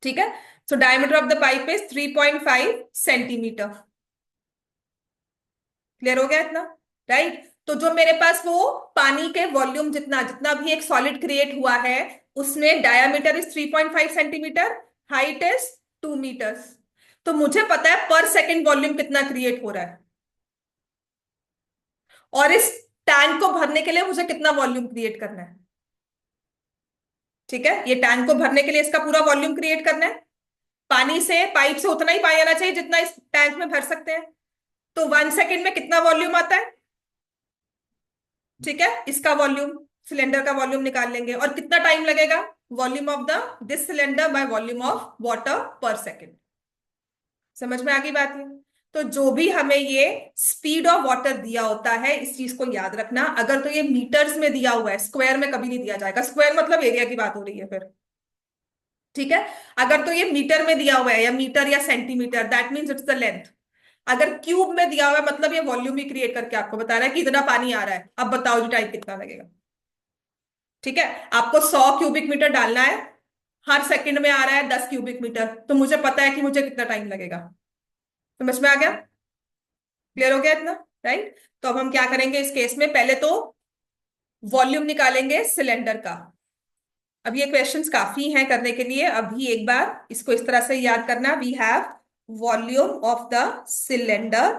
ठीक है। So diameter of the pipe is 3.5 centimetre. Clear हो गया इतना? राइट, तो जो मेरे पास वो पानी के वॉल्यूम जितना जितना भी एक सॉलिड क्रिएट हुआ है, उसमें diameter is 3.5 centimetre, height is 2 metres, तो मुझे पता है पर सेकेंड वॉल्यूम कितना क्रिएट हो रहा है, और इस टैंक को भरने के लिए मुझे कितना वॉल्यूम क्रिएट करना है। ठीक है, ये टैंक को भरने के लिए इसका पूरा वॉल्यूम क्रिएट करना है, पानी से, पाइप से उतना ही पानी आना चाहिए जितना इस टैंक में भर सकते हैं, तो 1 सेकेंड में कितना वॉल्यूम आता है। ठीक है, इसका वॉल्यूम, सिलेंडर का वॉल्यूम निकाल लेंगे, और कितना टाइम लगेगा, volume of the this cylinder bye volume of water पर सेकेंड। समझ में आ गई बात है? तो जो भी हमें ये स्पीड ऑफ वाटर दिया होता है, इस चीज को याद रखना, अगर तो ये मीटर्स में दिया हुआ है, स्क्वायर में कभी नहीं दिया जाएगा, स्क्वायर मतलब एरिया की बात हो रही है फिर। ठीक है, अगर तो ये मीटर में दिया हुआ है, या मीटर या centimetre, that means it's the length. अगर क्यूब में दिया हुआ है मतलब ये वॉल्यूम भी क्रिएट करके आपको बता रहा है कि इतना पानी आ रहा है, अब बताओ जी टाइम कितना लगेगा। ठीक है, आपको 100 क्यूबिक मीटर डालना है, हर सेकंड में आ रहा है 10 क्यूबिक मीटर, तो मुझे पता है कि मुझे कितना टाइम लगेगा। समझ में आ गया? क्लियर हो गया इतना? राइट। तो अब हम क्या करेंगे इस केस में, पहले तो वॉल्यूम निकालेंगे सिलेंडर का। अब ये क्वेश्चंस काफी हैं करने के लिए, अभी एक बार इसको इस तरह से याद करना, we have volume of the cylinder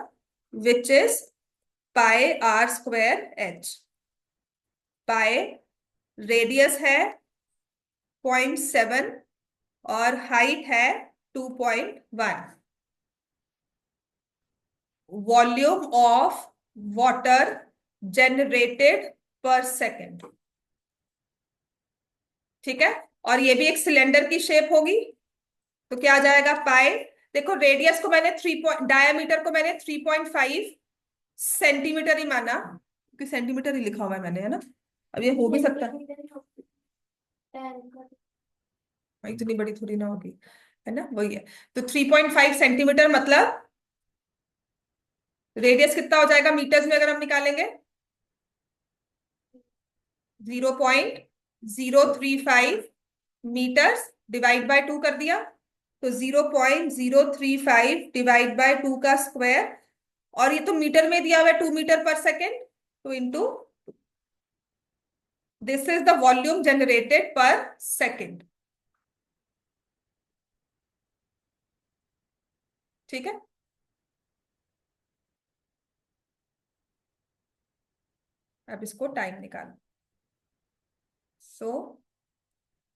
which is pi R square H. Pi radius है 0.7 और हाइट है 2.1। Volume of water generated per second. ठीक है, और ये भी एक सिलेंडर की शेप होगी, तो क्या आ जाएगा पाई। देखो रेडियस को मैंने 3 डायामीटर को मैंने 3.5 सेंटीमीटर ही माना, क्योंकि सेंटीमीटर ही लिखा हुआ है मैंने, है ना। अब ये हो भी सकता है, इतनी बड़ी थोड़ी ना होगी, है ना, वही है। तो 3.5 सेंटीमीटर मतलब रेडियस कितना हो जाएगा मीटर्स में अगर हम निकालेंगे, 0.035 मीटर्स, डिवाइड बाय 2 कर दिया, तो 0.035 डिवाइड बाय 2 का स्क्वायर, और ये तो मीटर में दिया हुआ है 2 मीटर पर सेकेंड, तो into this is the volume generated per second. ठीक है, अब इसको टाइम निकालो। So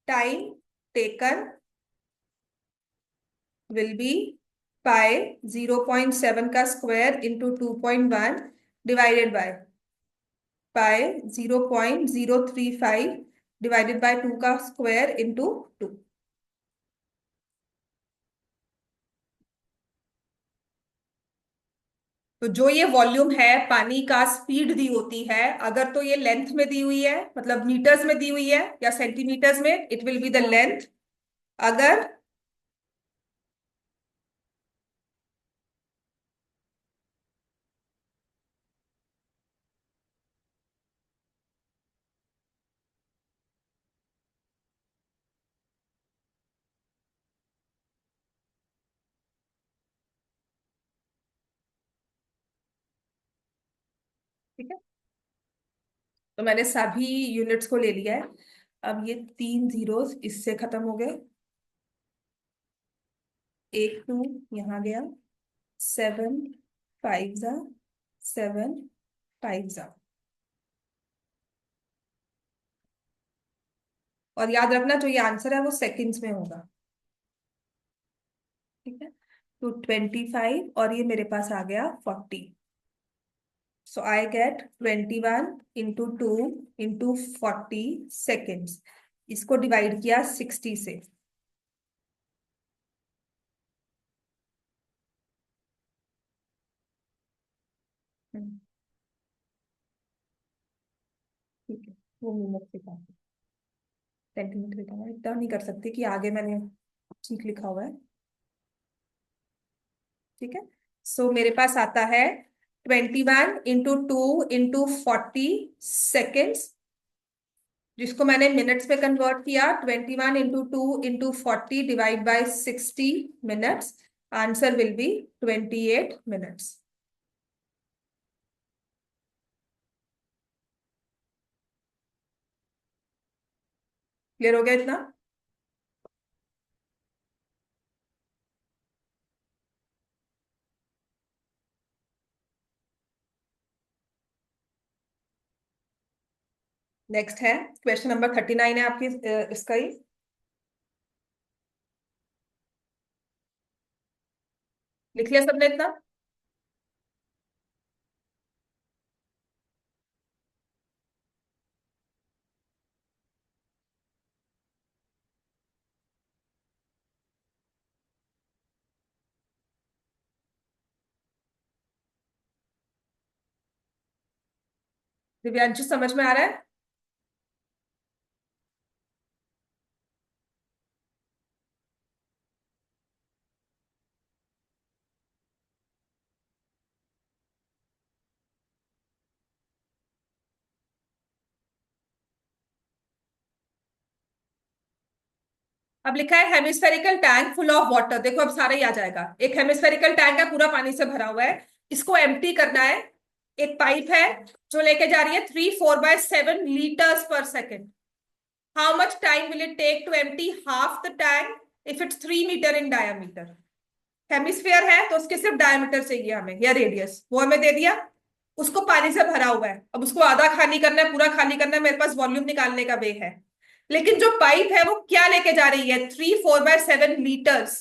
time taken will be pi 0.7 का square into 2.1 divided by pi 0.035 divided by 2 का स्क्वायर इंटू 2। तो जो ये वॉल्यूम है पानी का स्पीड दी होती है, अगर तो ये लेंथ में दी हुई है, मतलब मीटर्स में दी हुई है या सेंटीमीटर्स में, it will be the length. अगर ठीक है, तो मैंने सभी यूनिट्स को ले लिया है। अब ये 3 जीरोस इससे खत्म हो गए, एक टू यहाँ गया, 7 5 जा 7 5 जा। और याद रखना जो ये आंसर है वो सेकंड्स में होगा। ठीक है, तो 25 और ये मेरे पास आ गया 40। सो आई गेट 21 × 2 × 40 सेकेंड्स। इसको डिवाइड किया 60 से। ठीक है, वो मिनट से कहा, सेंटीमीटर का मैं इतना नहीं कर सकती कि आगे मैंने ठीक लिखा हुआ है। ठीक है, सो मेरे पास आता है 21 × 2 × 40 सेकेंड्स, जिसको मैंने मिनट्स में कन्वर्ट किया, 21 × 2 × 40 divide by 60 minutes. Answer will be 28 minutes. Clear हो गया इतना? नेक्स्ट है क्वेश्चन नंबर 39 है आपकी, इसका ही। लिख लिया सबने इतना? दिव्यांशु समझ में आ रहा है? अब लिखा है hemispherical tank full of water, देखो अब सारा ही आ जाएगा। एक हेमिस्फेरिकल टैंक है, पूरा पानी से भरा हुआ है, इसको एम्प्टी करना है। एक पाइप है जो लेके जा रही है 3/4/7 liters per second। How much time will it take to empty half the tank if it's 3 metre in diameter. Hemisphere है तो उसके सिर्फ डायमीटर चाहिए हमें, या रेडियस, वो हमें दे दिया। उसको पानी से भरा हुआ है, अब उसको आधा खाली करना है, पूरा खाली करना है, मेरे पास वॉल्यूम निकालने का वे है। लेकिन जो पाइप है वो क्या लेके जा रही है, 3/4/7 लीटर्स।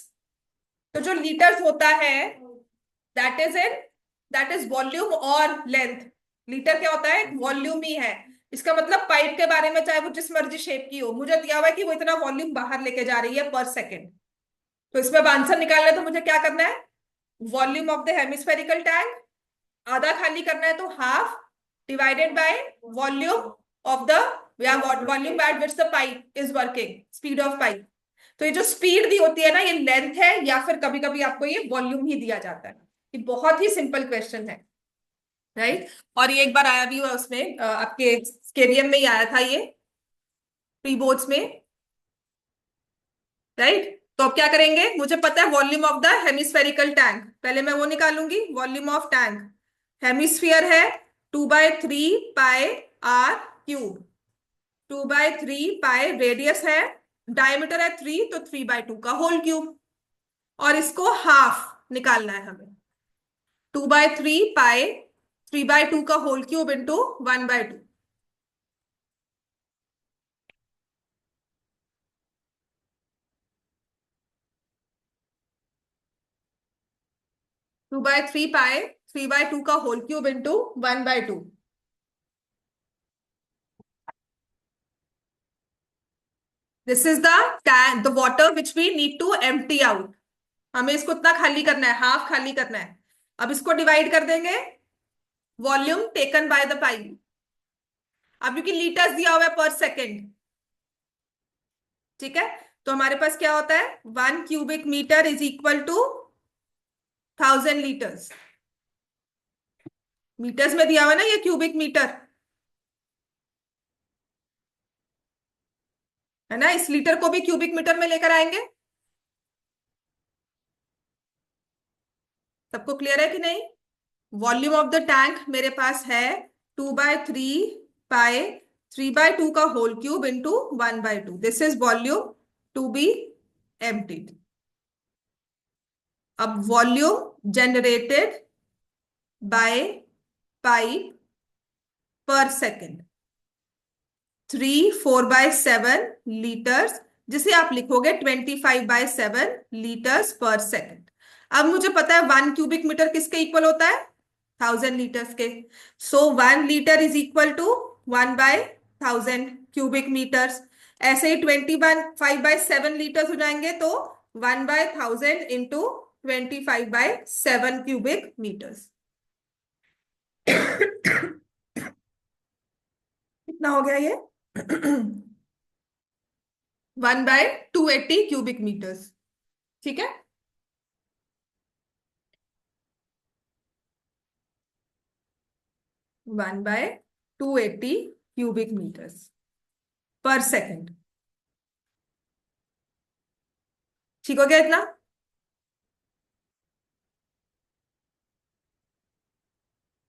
तो जो लीटर्स होता है that is in, that is volume और लेंथ। लीटर क्या होता है, वॉल्यूम ही है। इसका मतलब पाइप के बारे में चाहे वो जिस मर्जी शेप की हो, मुझे दिया हुआ है कि वो इतना वॉल्यूम बाहर लेके जा रही है पर सेकेंड। तो इसमें आंसर निकालना है तो मुझे क्या करना है, volume of the hemispherical tank, आधा खाली करना है तो half, divided by volume of the, या volume at which the pipe is working, speed of pipe. तो ये जो स्पीड दी होती है ना, ये लेंथ है, या फिर कभी कभी आपको ये वॉल्यूम ही दिया जाता है। ये बहुत ही सिंपल क्वेश्चन है, राइट। और ये एक बार आया भी हुआ उसमें, आपके स्केरियम में ही आया था ये, प्री बोर्ड्स में, राइट। तो अब क्या करेंगे, मुझे पता है volume of the hemispherical tank, पहले मैं वो निकालूंगी, वॉल्यूम ऑफ टैंक। हेमिस्फियर है 2/3 पाई r क्यूब, 2/3 पाई रेडियस है, डायमीटर है 3, तो 3/2 का होल क्यूब। और इसको हाफ निकालना है हमें, 2/3 पाई 3/2 का होल क्यूब इंटू 1/2। 2/3 पाई 3/2 का whole cube into 1/2। This is the tank, the water which we need to empty out. हमें इसको इतना खाली करना है, हाफ खाली करना है। अब इसको डिवाइड कर देंगे, volume taken by the pipe. अब क्योंकि लीटर्स दिया हुआ है पर सेकेंड, ठीक है, तो हमारे पास क्या होता है, 1 cubic metre is equal to 1000 litres. Metres में दिया हुआ है ना ये क्यूबिक मीटर, है ना, इस लीटर को भी क्यूबिक मीटर में लेकर आएंगे। सबको क्लियर है कि नहीं। वॉल्यूम ऑफ द टैंक मेरे पास है 2/3 पाई 3/2 का whole cube into 1/2, this is volume to be emptied. अब volume generated by pipe per second, 3/4/7 litres, जिसे आप लिखोगे 25/7 लीटर्स पर सेकेंड। अब मुझे पता है 1 क्यूबिक मीटर किसके इक्वल होता है, 1000 लीटर्स के। So 1 litre is equal to 1/1000 cubic metres. ऐसे ही 25/7 लीटर्स हो जाएंगे, तो 1/1000 इंटू 25/7 क्यूबिक मीटर्स। कितना हो गया ये, 1/280 क्यूबिक मीटर्स, ठीक है। 1/280 क्यूबिक मीटर्स पर सेकेंड, ठीक हो गया इतना।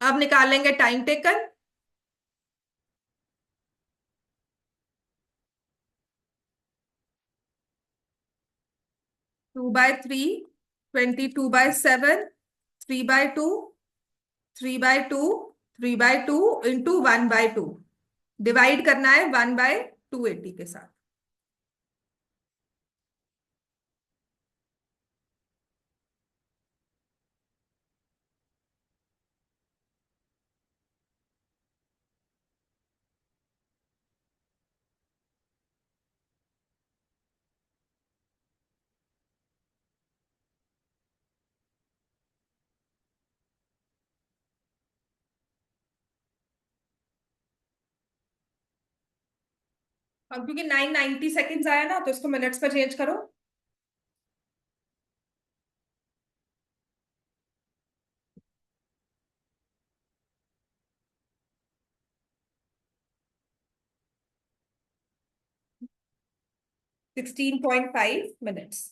अब निकालेंगे टाइम टेकन। 2/3, 22/7, 3/2, 3/2, 3/2 इंटू 1/2, डिवाइड करना है 1/280 के साथ। अब क्योंकि 990 सेकेंड्स आया ना, तो इसको मिनट्स पर चेंज करो। 16.5 मिनट्स।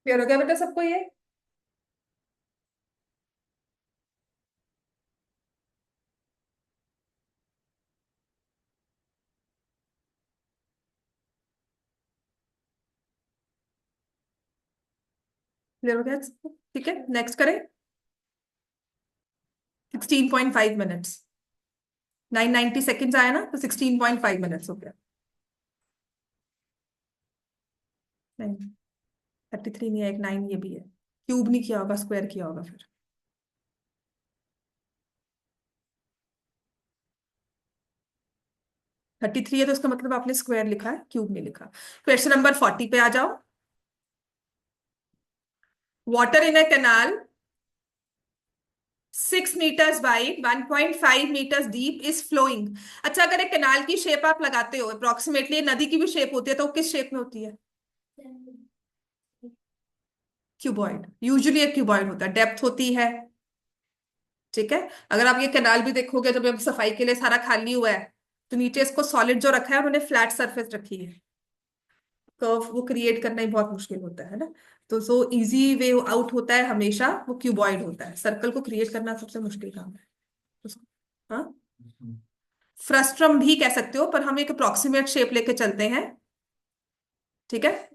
क्लियर हो गया बेटा सबको ये? क्लियर हो गया सबको? ठीक है, नेक्स्ट करें। 16.5 मिनट्स। 990 सेकेंड्स आया ना, तो 16.5 मिनट्स हो गया। नहीं, 33 नहीं है, एक 9 ये भी है। क्यूब नहीं किया होगा, स्क्वायर किया होगा फिर। 33 है तो उसका मतलब आपने स्क्वायर लिखा है, क्यूब नहीं लिखा। क्वेश्चन नंबर 40 पे आ जाओ। Water in a canal 6 meters wide 1.5 meters deep is flowing. अच्छा, अगर एक कैनाल की शेप आप लगाते हो अप्रोक्सीमेटली, नदी की भी शेप होती है, तो वो किस शेप में होती है? क्यूबॉइड। यूजुअली एक क्यूबॉइड होता है, डेप्थ होती है। ठीक है। अगर आप ये कैनाल भी देखोगे, जब ये सफाई के लिए सारा खाली हुआ है, तो नीचे इसको सॉलिड जो रखा है उन्होंने फ्लैट सरफेस रखी है। कर्व वो क्रिएट करना ही बहुत मुश्किल होता है ना। तो जो इजी वे आउट होता है हमेशा वो क्यूबॉइड होता है। सर्कल को क्रिएट करना सबसे मुश्किल काम है। हाँ, फ्रस्ट्रम भी कह सकते हो, पर हम एक अप्रोक्सीमेट शेप लेके चलते हैं। ठीक है।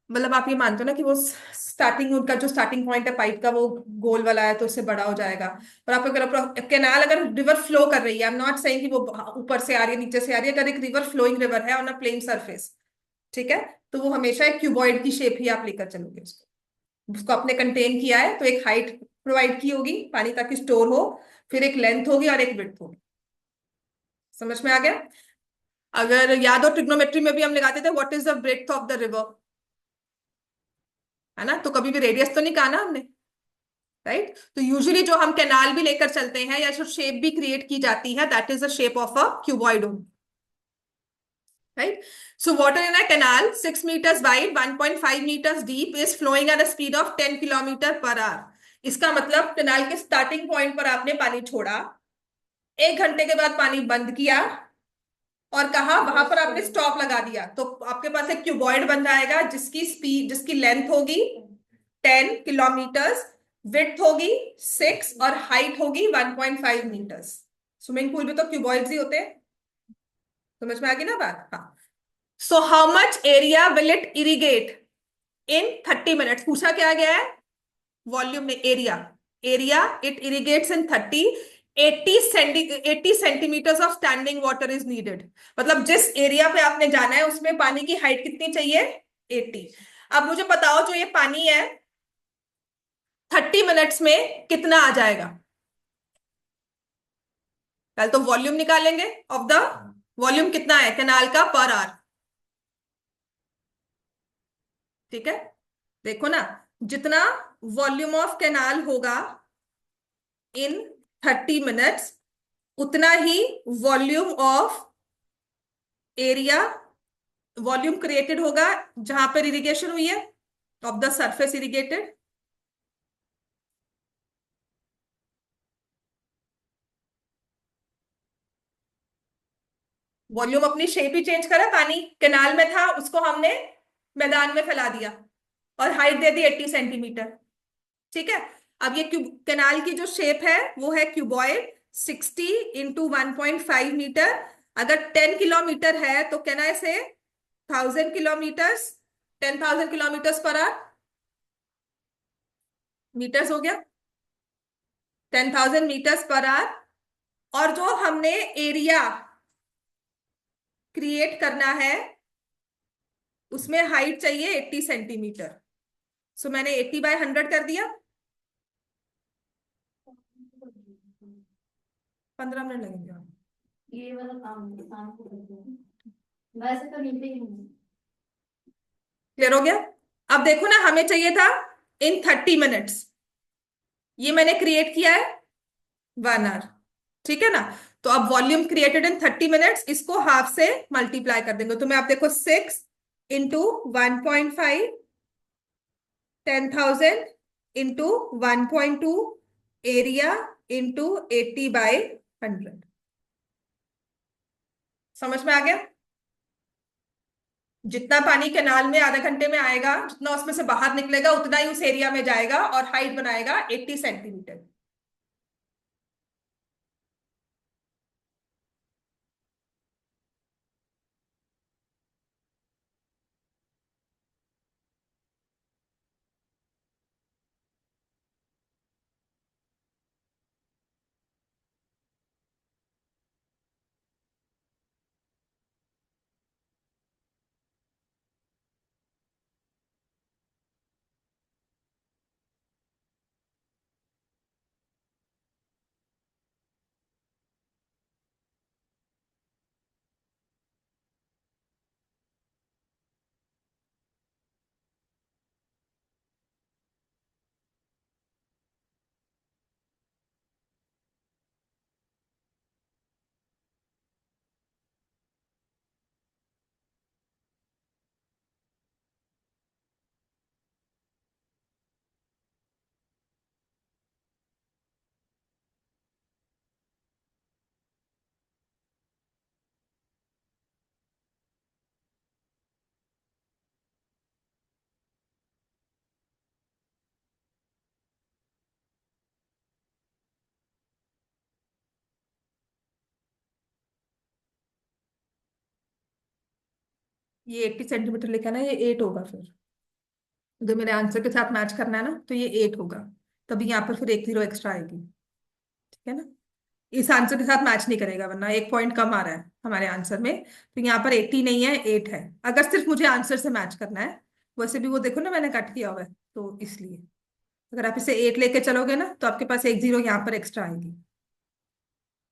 मतलब आप ये मानते हो ना कि वो स्टार्टिंग, उनका जो स्टार्टिंग पॉइंट है पाइप का वो गोल वाला है, तो उससे बड़ा हो जाएगा। और आप अगर कैनाल, अगर रिवर फ्लो कर रही है, आई एम नॉट सेइंग कि वो ऊपर से आ रही है नीचे से आ रही है, अगर एक रिवर फ्लोइंग रिवर है ऑन अ प्लेन सरफेस, ठीक है, तो वो हमेशा एक क्यूबॉइड की शेप ही आप लेकर चलोगे उसको। उसको आपने कंटेन किया है तो एक हाइट प्रोवाइड की होगी पानी ताकि स्टोर हो, फिर एक लेंथ होगी और एक विड्थ होगी। समझ में आ गया? अगर याद हो ट्रिग्नोमेट्री में भी हम लगाते थे what is the breadth of the river, है ना, तो कभी भी रेडियस तो नहीं कहा ना हमने। राइट, तो यूजुअली जो हम कैनाल भी लेकर चलते हैं या जो शेप भी क्रिएट की जाती है, that is the shape of a cuboid. Right? So water in a canal 6 meters wide, 1.5 meters deep is flowing at a speed of 10 kilometre per hour. इसका मतलब कैनाल के स्टार्टिंग पॉइंट पर आपने पानी छोड़ा, 1 घंटे के बाद पानी बंद किया, और कहा वहां पर आपने स्टॉप लगा दिया, तो आपके पास एक क्यूबॉइड बन जाएगा जिसकी स्पीड, जिसकी लेंथ होगी 10 किलोमीटर, विड्थ होगी 6 और हाइट होगी 1.5 मीटर्स। स्विमिंग पूल भी तो क्यूबॉइड्स ही होते हैं। समझ में आ गई ना बात? हाँ। So how much area will it irrigate in 30 minutes, पूछा क्या गया है? वॉल्यूम में area. Area it irrigates in 30, 80 centimetres of standing water is needed. मतलब जिस एरिया पे आपने जाना है उसमें पानी की हाइट कितनी चाहिए? 80। अब मुझे बताओ जो ये पानी है 30 मिनट्स में कितना आ जाएगा? पहले तो वॉल्यूम निकालेंगे ऑफ द, वॉल्यूम कितना है कैनाल का पर आवर। ठीक है, देखो ना, जितना वॉल्यूम ऑफ कैनाल होगा इन 30 मिनट्स, उतना ही volume of area, volume created होगा जहां पर इरिगेशन हुई है, of the surface irrigated. Volume अपनी शेप ही चेंज करा, पानी कैनाल में था उसको हमने मैदान में फैला दिया और हाइट दे दी 80 सेंटीमीटर। ठीक है। अब ये कैनाल की जो शेप है वो है क्यूबॉइड, 60 × 1.5 मीटर। अगर 10 किलोमीटर है तो can I say 1000 kilometres, 10,000 kilometres per hour, metres हो गया, 10,000 मीटर्स पर आवर। और जो हमने एरिया क्रिएट करना है उसमें हाइट चाहिए 80 सेंटीमीटर। सो मैंने 80/100 कर दिया। 15 मिनट लगेंगे। ये वाला काम शाम को करते हैं, वैसे तो नीचे ही हूँ। क्लियर हो गया? अब देखो ना, हमें चाहिए था इन 30 मिनट्स, ये मैंने क्रिएट किया है 1 आवर। ठीक है ना? तो अब वॉल्यूम क्रिएटेड इन 30 मिनट्स, इसको हाफ से मल्टीप्लाई कर देंगे। तो मैं आप देखो 6 × 1.5, 10,000 इंटू 1.2, एरिया इंटू 80/100। समझ में आ गया? जितना पानी कैनाल में आधे घंटे में आएगा, जितना उसमें से बाहर निकलेगा उतना ही उस एरिया में जाएगा और हाइट बनाएगा 80 सेंटीमीटर। ये 80 सेंटीमीटर लिखा ना, ये 8 होगा फिर। जो मेरे आंसर के साथ मैच करना है ना, तो ये 8 होगा। तभी यहाँ पर फिर एक जीरो एक्स्ट्रा आएगी। ठीक है ना? इस आंसर के साथ मैच नहीं करेगा, वरना एक पॉइंट कम आ रहा है हमारे आंसर में। तो यहाँ पर 80 नहीं है, 8 है, अगर सिर्फ मुझे आंसर से मैच करना है। वैसे भी वो देखो ना, मैंने कट किया हुआ है, तो इसलिए अगर आप इसे 8 लेके चलोगे ना, तो आपके पास एक जीरो यहाँ पर एक्स्ट्रा आएगी।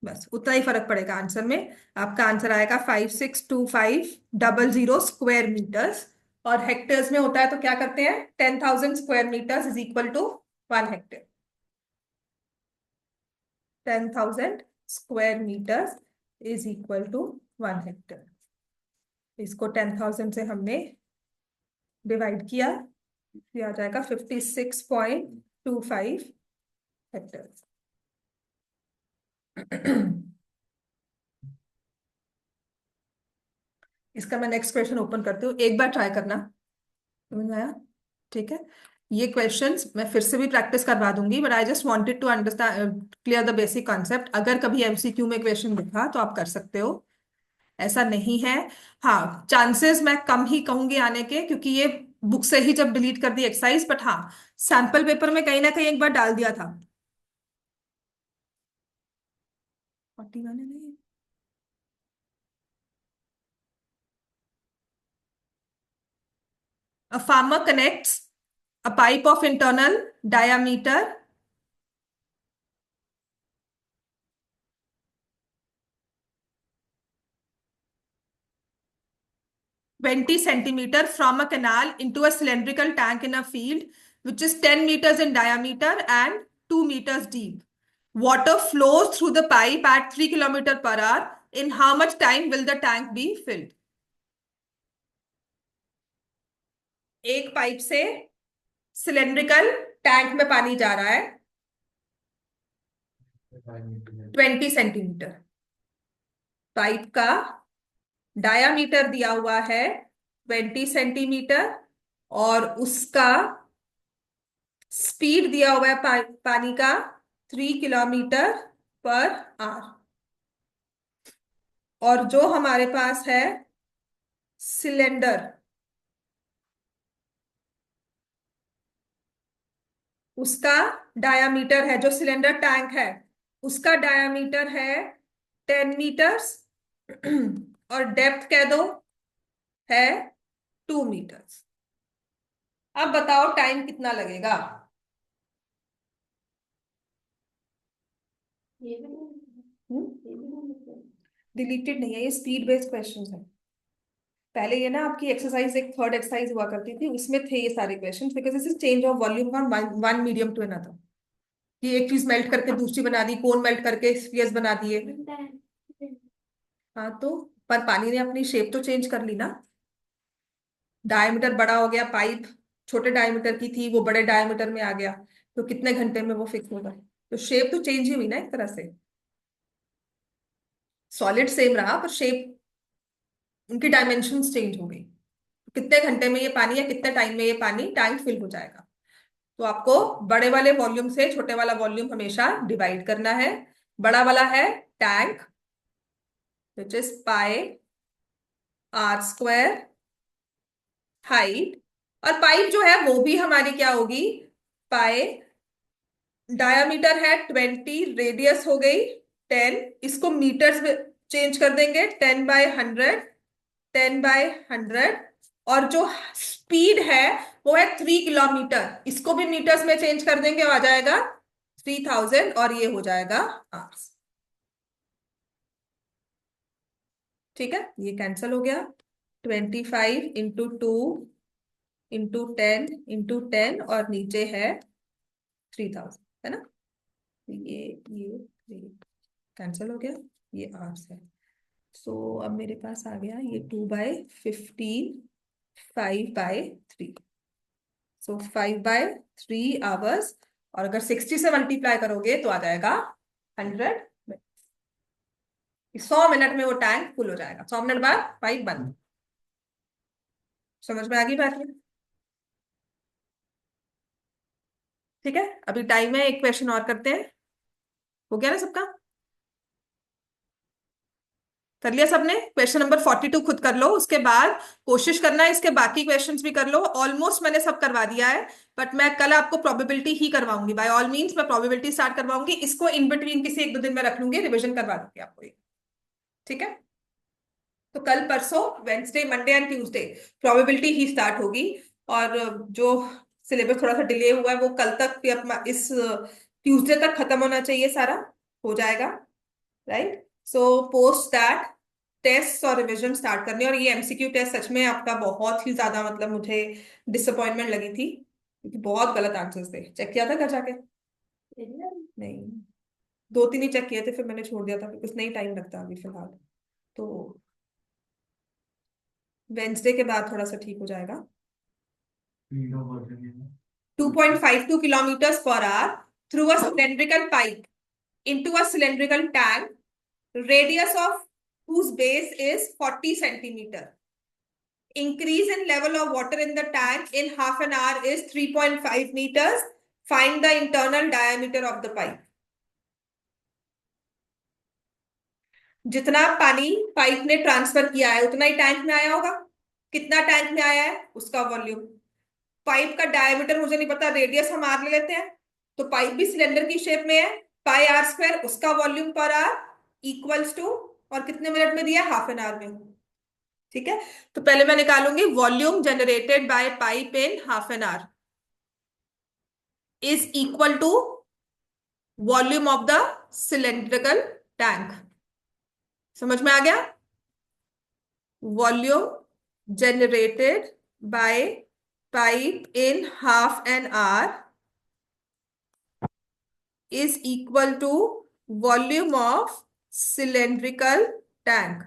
बस उतना ही फर्क पड़ेगा आंसर में। आपका आंसर आएगा 562500 स्क्वायर मीटर्स। और हेक्टेयर्स में होता है तो क्या करते हैं, 10,000 square metres is equal to 1 hectare. 10,000 square metres is equal to 1 hectare. इसको 10,000 से हमने डिवाइड किया, ये आ जाएगा 56.25 हेक्टेयर। इसका मैं नेक्स्ट क्वेश्चन ओपन करती हूँ, एक बार ट्राई करना। समझ में आया? ठीक है। ये क्वेश्चंस मैं फिर से भी प्रैक्टिस करवा दूंगी, but I just wanted to understand, clear the basic concept. अगर कभी एमसीक्यू में क्वेश्चन दिखा तो आप कर सकते हो, ऐसा नहीं है। हाँ, चांसेस मैं कम ही कहूंगी आने के, क्योंकि ये बुक से ही जब डिलीट कर दी एक्सरसाइज। बट हाँ, सैंपल पेपर में कहीं ना कहीं एक बार डाल दिया था। 41 है नहीं? A farmer connects a pipe of internal diameter 20 centimeter from a canal into a cylindrical tank in a field which is 10 meters in diameter and 2 meters deep. Water flows through the pipe at 3 kilometer per hour. In how much time will the tank be filled? एक pipe से cylindrical tank में पानी जा रहा है 20 centimetre. Pipe का diameter दिया हुआ है 20 सेंटीमीटर, और उसका स्पीड दिया हुआ है पानी का 3 किलोमीटर पर आवर, और जो हमारे पास है सिलेंडर, उसका डायामीटर है, जो सिलेंडर टैंक है उसका डायामीटर है 10 मीटर्स, और डेप्थ कह दो है 2 मीटर्स। अब बताओ टाइम कितना लगेगा। डिलीटेड नहीं है, ये स्पीड बेस्ड क्वेश्चंस है। पहले ये ना आपकी एक्सरसाइज, एक थर्ड एक्सरसाइज हुआ करती थी, उसमें थे ये सारे questions, because this is change of volume from one medium to another. ये एक चीज मेल्ट करके दूसरी बना दी, कोन मेल्ट करके स्फीयर्स बना दिए। हाँ तो, पर पानी ने अपनी शेप तो चेंज कर ली ना। डायमीटर बड़ा हो गया, पाइप छोटे डायमीटर की थी वो बड़े डायमीटर में आ गया, तो कितने घंटे में वो फिक्स होगा। तो शेप तो चेंज ही हुई ना एक तरह से। सॉलिड सेम रहा पर शेप, उनकी डायमेंशंस चेंज हो गई। कितने घंटे में ये पानी या कितने टाइम में ये पानी टैंक फिल हो जाएगा। तो आपको बड़े वाले वॉल्यूम से छोटे वाला वॉल्यूम हमेशा डिवाइड करना है। बड़ा वाला है tank, which is πr² height, और पाइप जो है वो भी हमारी क्या होगी, पाए। डायामीटर है 20, रेडियस हो गई 10, इसको मीटर्स में चेंज कर देंगे, 10/100, 10/100। और जो स्पीड है वो है 3 किलोमीटर, इसको भी मीटर्स में चेंज कर देंगे, आ जाएगा 3000, और ये हो जाएगा आवर्स। ठीक है, ये कैंसिल हो गया। 25 × 2 × 10 × 10, और नीचे है 3000, है ना। ये कैंसिल हो गया, ये आवर्स है। सो अब मेरे पास आ गया ये 2/15, 5/3, सो 5/3 आवर्स। और अगर 60 से मल्टीप्लाई करोगे तो आ जाएगा 100। 100 मिनट में वो टैंक फुल हो जाएगा, 100 मिनट बाद पाइप बंद। समझ में आ गई बात में। ठीक है, अभी टाइम है, एक क्वेश्चन और करते हैं। हो गया ना सबका, कर लिया सबने। क्वेश्चन नंबर 42 खुद कर लो, उसके बाद कोशिश करना है इसके बाकी क्वेश्चंस भी कर लो। ऑलमोस्ट मैंने सब करवा दिया है, बट मैं कल आपको प्रोबेबिलिटी ही करवाऊंगी, बाय ऑल मींस मैं प्रोबेबिलिटी स्टार्ट करवाऊंगी, इसको इन बिटवीन किसी 1-2 दिन में रख लूंगी, रिविजन करवा दूंगी आपको ये। ठीक है, तो कल परसों, Wednesday Monday and Tuesday probability he start होगी। और जो सिलेबस थोड़ा सा डिले हुआ है वो कल तक भी अपना, इस ट्यूसडे तक खत्म होना चाहिए, सारा हो जाएगा। Right, so post that test और रिवीजन स्टार्ट करने। और ये एमसीक्यू टेस्ट सच में आपका बहुत ही ज्यादा, मतलब मुझे डिसअपॉइंटमेंट लगी थी, क्योंकि बहुत गलत आंसर्स थे। चेक किया था घर जाके? नहीं, 2-3 ही चेक किए थे, फिर मैंने छोड़ दिया था, कुछ नहीं, टाइम लगता अभी फिलहाल। तो वेंसडे के बाद थोड़ा सा ठीक हो जाएगा। 2.52 kilometers per hour through a cylindrical pipe into a cylindrical tank, radius of whose base is 40 centimeter. Increase in level of water in the tank in half an hour is 3.5 meters. Find the internal diameter of the pipe. जितना पानी pipe ने transfer किया है उतना ही tank में आया होगा। कितना टैंक में आया है उसका वॉल्यूम। पाइप का डायमीटर मुझे नहीं पता, रेडियस हम आर ले लेते हैं, तो पाइप भी सिलेंडर की शेप में है। πr², उसका वॉल्यूम पर आर इक्वल्स टू, और कितने मिनट में दिया, हाफ एन आवर में। ठीक है, तो पहले मैं निकालूंगी volume generated by pipe in half an hour is equal to volume of the cylindrical tank. समझ में आ गया। Volume generated by pipe in half an hour is equal to volume of cylindrical tank।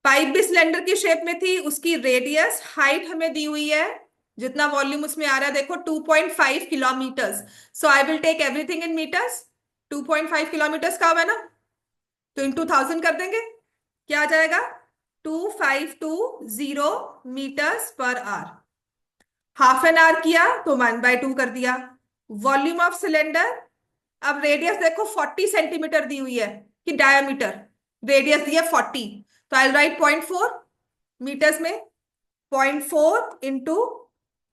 Pipe भी cylinder की shape में थी, उसकी radius height हमें दी हुई है, जितना वॉल्यूम उसमें आ रहा है देखो 2.5 kilometres. So I will take everything in metres. 2.5 kilometres का हुआ ना, तो इन 2000 कर देंगे, क्या आ जाएगा, 2520 metres per hour. Half an our किया तो 1/2 कर दिया। वॉल्यूम ऑफ सिलेंडर, अब रेडियस देखो 40 सेंटीमीटर दी हुई है कि डायमीटर, रेडियस दी है 40, तो आई राइट 0.4 मीटर्स में, 0.4 इंटू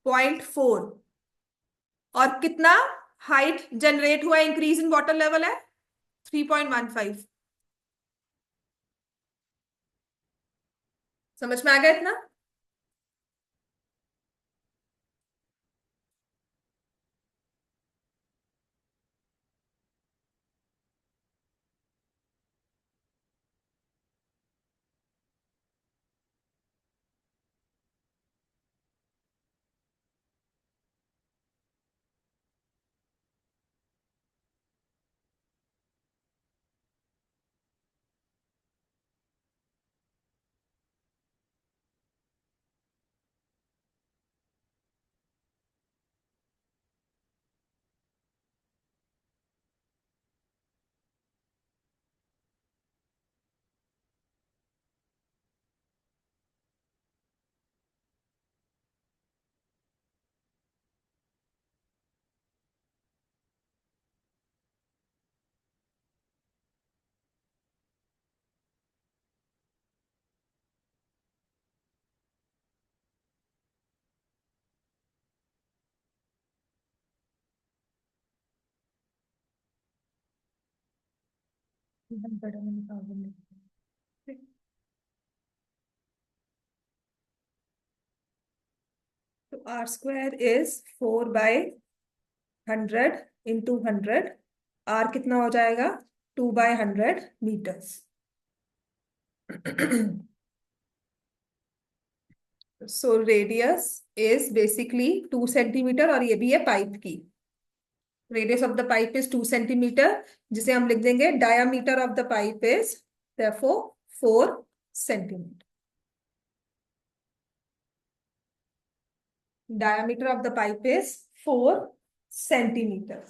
0.4। और कितना हाइट जनरेट हुआ, इंक्रीज इन वाटर लेवल है 3.15। समझ में आ गया इतना? तो R² इज 4/100 इंटू 100। R कितना हो जाएगा? 2/100 metres. So radius is basically 2 centimetre, और ये भी है पाइप की। Radius of the pipe is 2 centimetre, जिसे हम लिख देंगे diameter of the pipe is therefore 4 centimetre. Diameter of the pipe is 4 centimetre.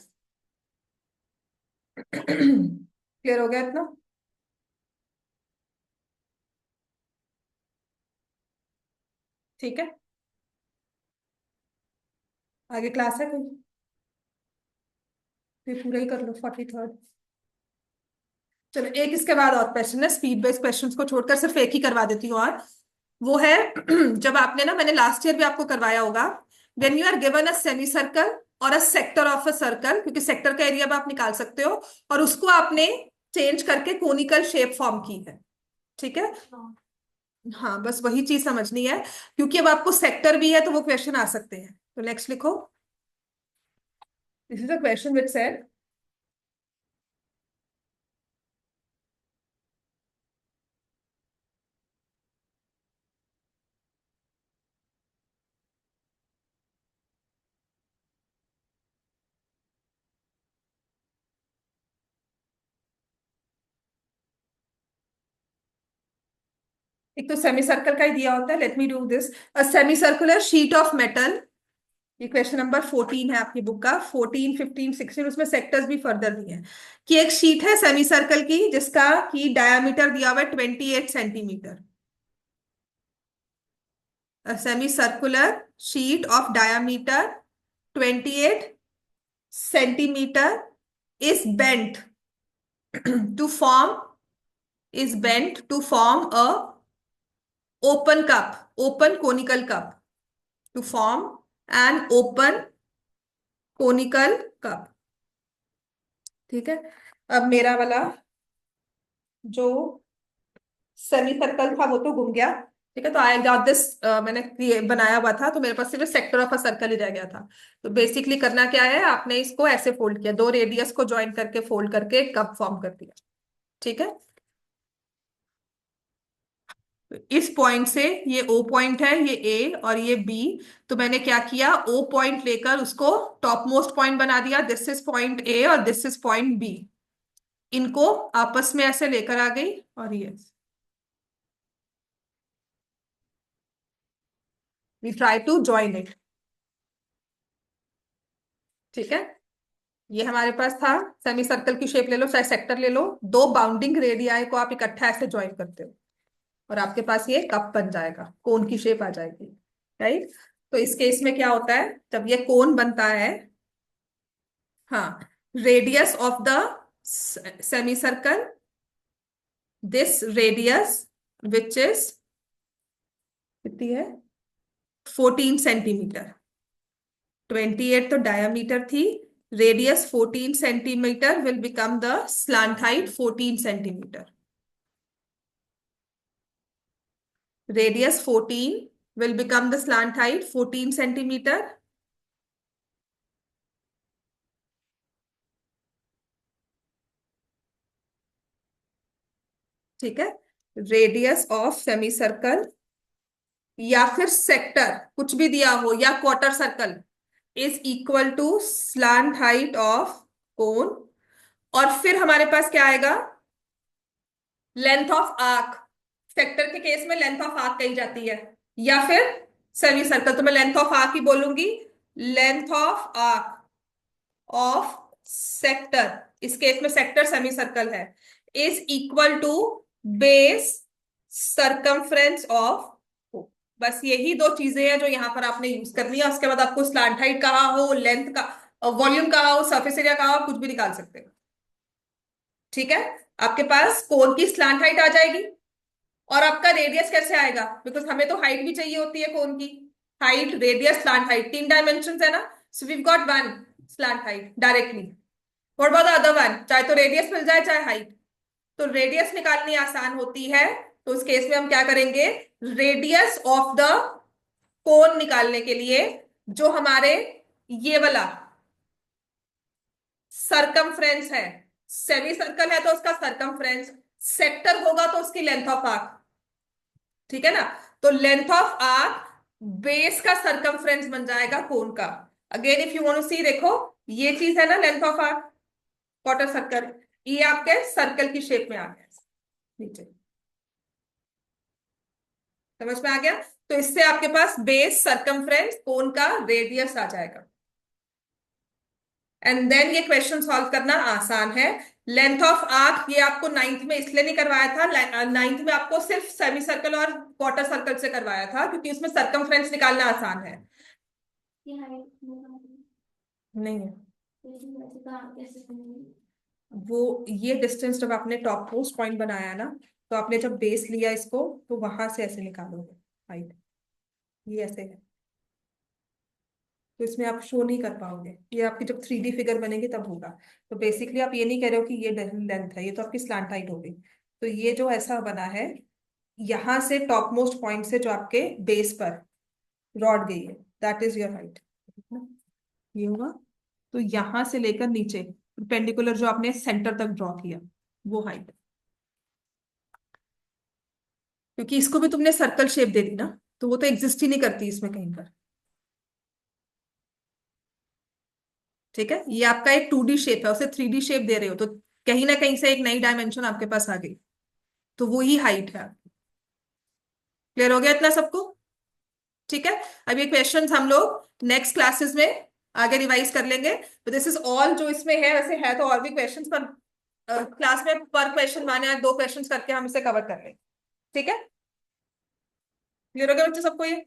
Clear हो गया इतना? ठीक है, आगे क्लास है कोई? फिर पूरा ही कर लो 43rd। चलो एक इसके बाद और क्वेश्चन है, स्पीड बेस्ड क्वेश्चंस को छोड़कर सिर्फ एक ही करवा देती हूँ, और वो है जब आपने ना, मैंने लास्ट ईयर भी आपको करवाया होगा, when you are given a semi circle और a sector of a circle, क्योंकि सेक्टर का एरिया भी आप निकाल सकते हो, और उसको आपने चेंज करके कोनिकल शेप फॉर्म की है। ठीक है, हाँ बस वही चीज समझनी है, क्योंकि अब आपको सेक्टर भी है तो वो क्वेश्चन आ सकते हैं। तो नेक्स्ट लिखो, this is a question which said, एक तो सेमी सर्कल का ही दिया होता है, let me do this. A semi circular sheet of metal, ये क्वेश्चन नंबर 14 है आपकी बुक का, 14, 15, 16, उसमें सेक्टर्स भी फर्दर दिए हैं, कि एक शीट है सेमी सर्कल की जिसका की डायमीटर दिया हुआ है 28 centimetre. Semi circular sheet of diameter 28 centimetre is bent to form is bent to form a open conical cup, to form an open conical cup। ठीक है, अब मेरा वाला जो सेमी सर्कल था वो तो घूम गया। ठीक है, तो आई गॉट दिस, मैंने बनाया हुआ था, तो मेरे पास सिर्फ सेक्टर ऑफ अ सर्कल ही रह गया था। तो बेसिकली करना क्या है, आपने इसको ऐसे फोल्ड किया, दो रेडियस को ज्वाइन करके फोल्ड करके कप फॉर्म कर दिया। ठीक है, तो इस पॉइंट से, ये ओ पॉइंट है, ये ए और ये बी, तो मैंने क्या किया, ओ पॉइंट लेकर उसको टॉप मोस्ट पॉइंट बना दिया, दिस इज पॉइंट ए और दिस इज पॉइंट बी, इनको आपस में ऐसे लेकर आ गई, और ये we try to join it. ठीक है, ये हमारे पास था, सेमी सर्कल की शेप ले लो चाहे सेक्टर ले लो, दो बाउंडिंग रेडियाई को आप इकट्ठा ऐसे ज्वाइन करते हो, और आपके पास ये कप बन जाएगा, कोन की शेप आ जाएगी। राइट, तो इस केस में क्या होता है जब ये कोन बनता है, हाँ, radius of the semi circle, this radius which is कितनी है, 14 सेंटीमीटर। 28 तो डायामीटर थी, radius 14 centimetre will become the slant height 14 centimetre. Radius 14 will become the slant height 14 centimetre. ठीक है, रेडियस ऑफ सेमी सर्कल या फिर सेक्टर कुछ भी दिया हो या quarter circle is equal to slant height of cone. और फिर हमारे पास क्या आएगा, लेंथ ऑफ आर्क। सेक्टर के केस में लेंथ ऑफ आर्क कही जाती है, या फिर सेमी सर्कल तो मैं लेंथ ऑफ आर्क ही बोलूंगी। Length of arc of sector, इस केस में सेक्टर सेमी सर्कल है, is equal to base circumference of. बस यही दो चीजें हैं जो यहां पर आपने यूज करनी है। उसके बाद आपको स्लांट हाइट कहा हो, लेंथ का, वॉल्यूम कहा हो, सरफेस एरिया कहा हो, कुछ भी निकाल सकते हो। ठीक है, आपके पास कोन की स्लांट हाइट आ जाएगी। और आपका रेडियस कैसे आएगा, बिकॉज हमें तो हाइट भी चाहिए होती है कोन की। Height, radius, slant height, 3 dimension है ना। So we got one slant height directly. What about the other one, चाहे तो रेडियस मिल जाए चाहे हाइट। तो रेडियस निकालनी आसान होती है, तो उस केस में हम क्या करेंगे, रेडियस ऑफ द कोन निकालने के लिए जो हमारे ये वाला सरकमफ्रेंस है, सेमी सर्कल है तो उसका सरकमफ्रेंस, सेक्टर होगा तो उसकी लेंथ ऑफ आर्क। ठीक है ना, तो लेंथ ऑफ आर्क बेस का सरकमफ्रेंस बन जाएगा कोन का। Again if you want to see, देखो ये चीज है ना length of arc, quarter circle, ये आपके सर्कल की शेप में आ गया नीचे। समझ में आ गया, तो इससे आपके पास बेस सरकमफ्रेंस कोन का रेडियस आ जाएगा। एंड देन ये क्वेश्चन सॉल्व करना आसान है। लेंथ ऑफ आर्क ये आपको नाइन्थ में इसलिए नहीं करवाया था, नाइन्थ में आपको सिर्फ सेमी सर्कल और क्वार्टर सर्कल से करवाया था क्योंकि उसमें सरकमफ्रेंस निकालना आसान है। नहीं है वो, ये डिस्टेंस जब आपने टॉप मोस्ट पॉइंट बनाया ना, तो आपने जब बेस लिया इसको तो वहां से ऐसे निकालोगे हाइट, ये ऐसे है, तो इसमें आप शो नहीं कर पाओगे, ये आपकी जब 3D फिगर बनेगी तब होगा। तो बेसिकली आप ये नहीं कह रहे हो कि ये लेंथ है, ये तो आपकी स्लांट हाइट हो गई। तो ये जो ऐसा बना है, यहां से टॉप मोस्ट पॉइंट से जो आपके बेस पर रॉड गई है, दैट इज योर हाइट। ये होगा, तो यहां से लेकर नीचे परपेंडिकुलर जो आपने सेंटर तक ड्रॉ किया, वो हाइट। क्योंकि इसको भी तुमने सर्कल शेप दे दी ना, तो वो तो एग्जिस्ट ही नहीं करती इसमें कहीं पर। ठीक है, ये आपका एक 2D शेप है, उसे 3D शेप दे रहे हो, तो कहीं ना कहीं से एक नई डायमेंशन आपके पास आ गई, तो वो ही हाइट है। क्लियर हो गया इतना सबको? ठीक है, अब ये क्वेश्चंस हम लोग नेक्स्ट क्लासेस में आगे रिवाइज कर लेंगे। तो दिस इज ऑल जो इसमें है, वैसे है तो और भी क्वेश्चंस, पर क्लास में पर क्वेश्चन माने 2 क्वेश्चंस करके हम इसे कवर कर लेंगे। ठीक है, क्लियर हो गया बच्चे सबको ये?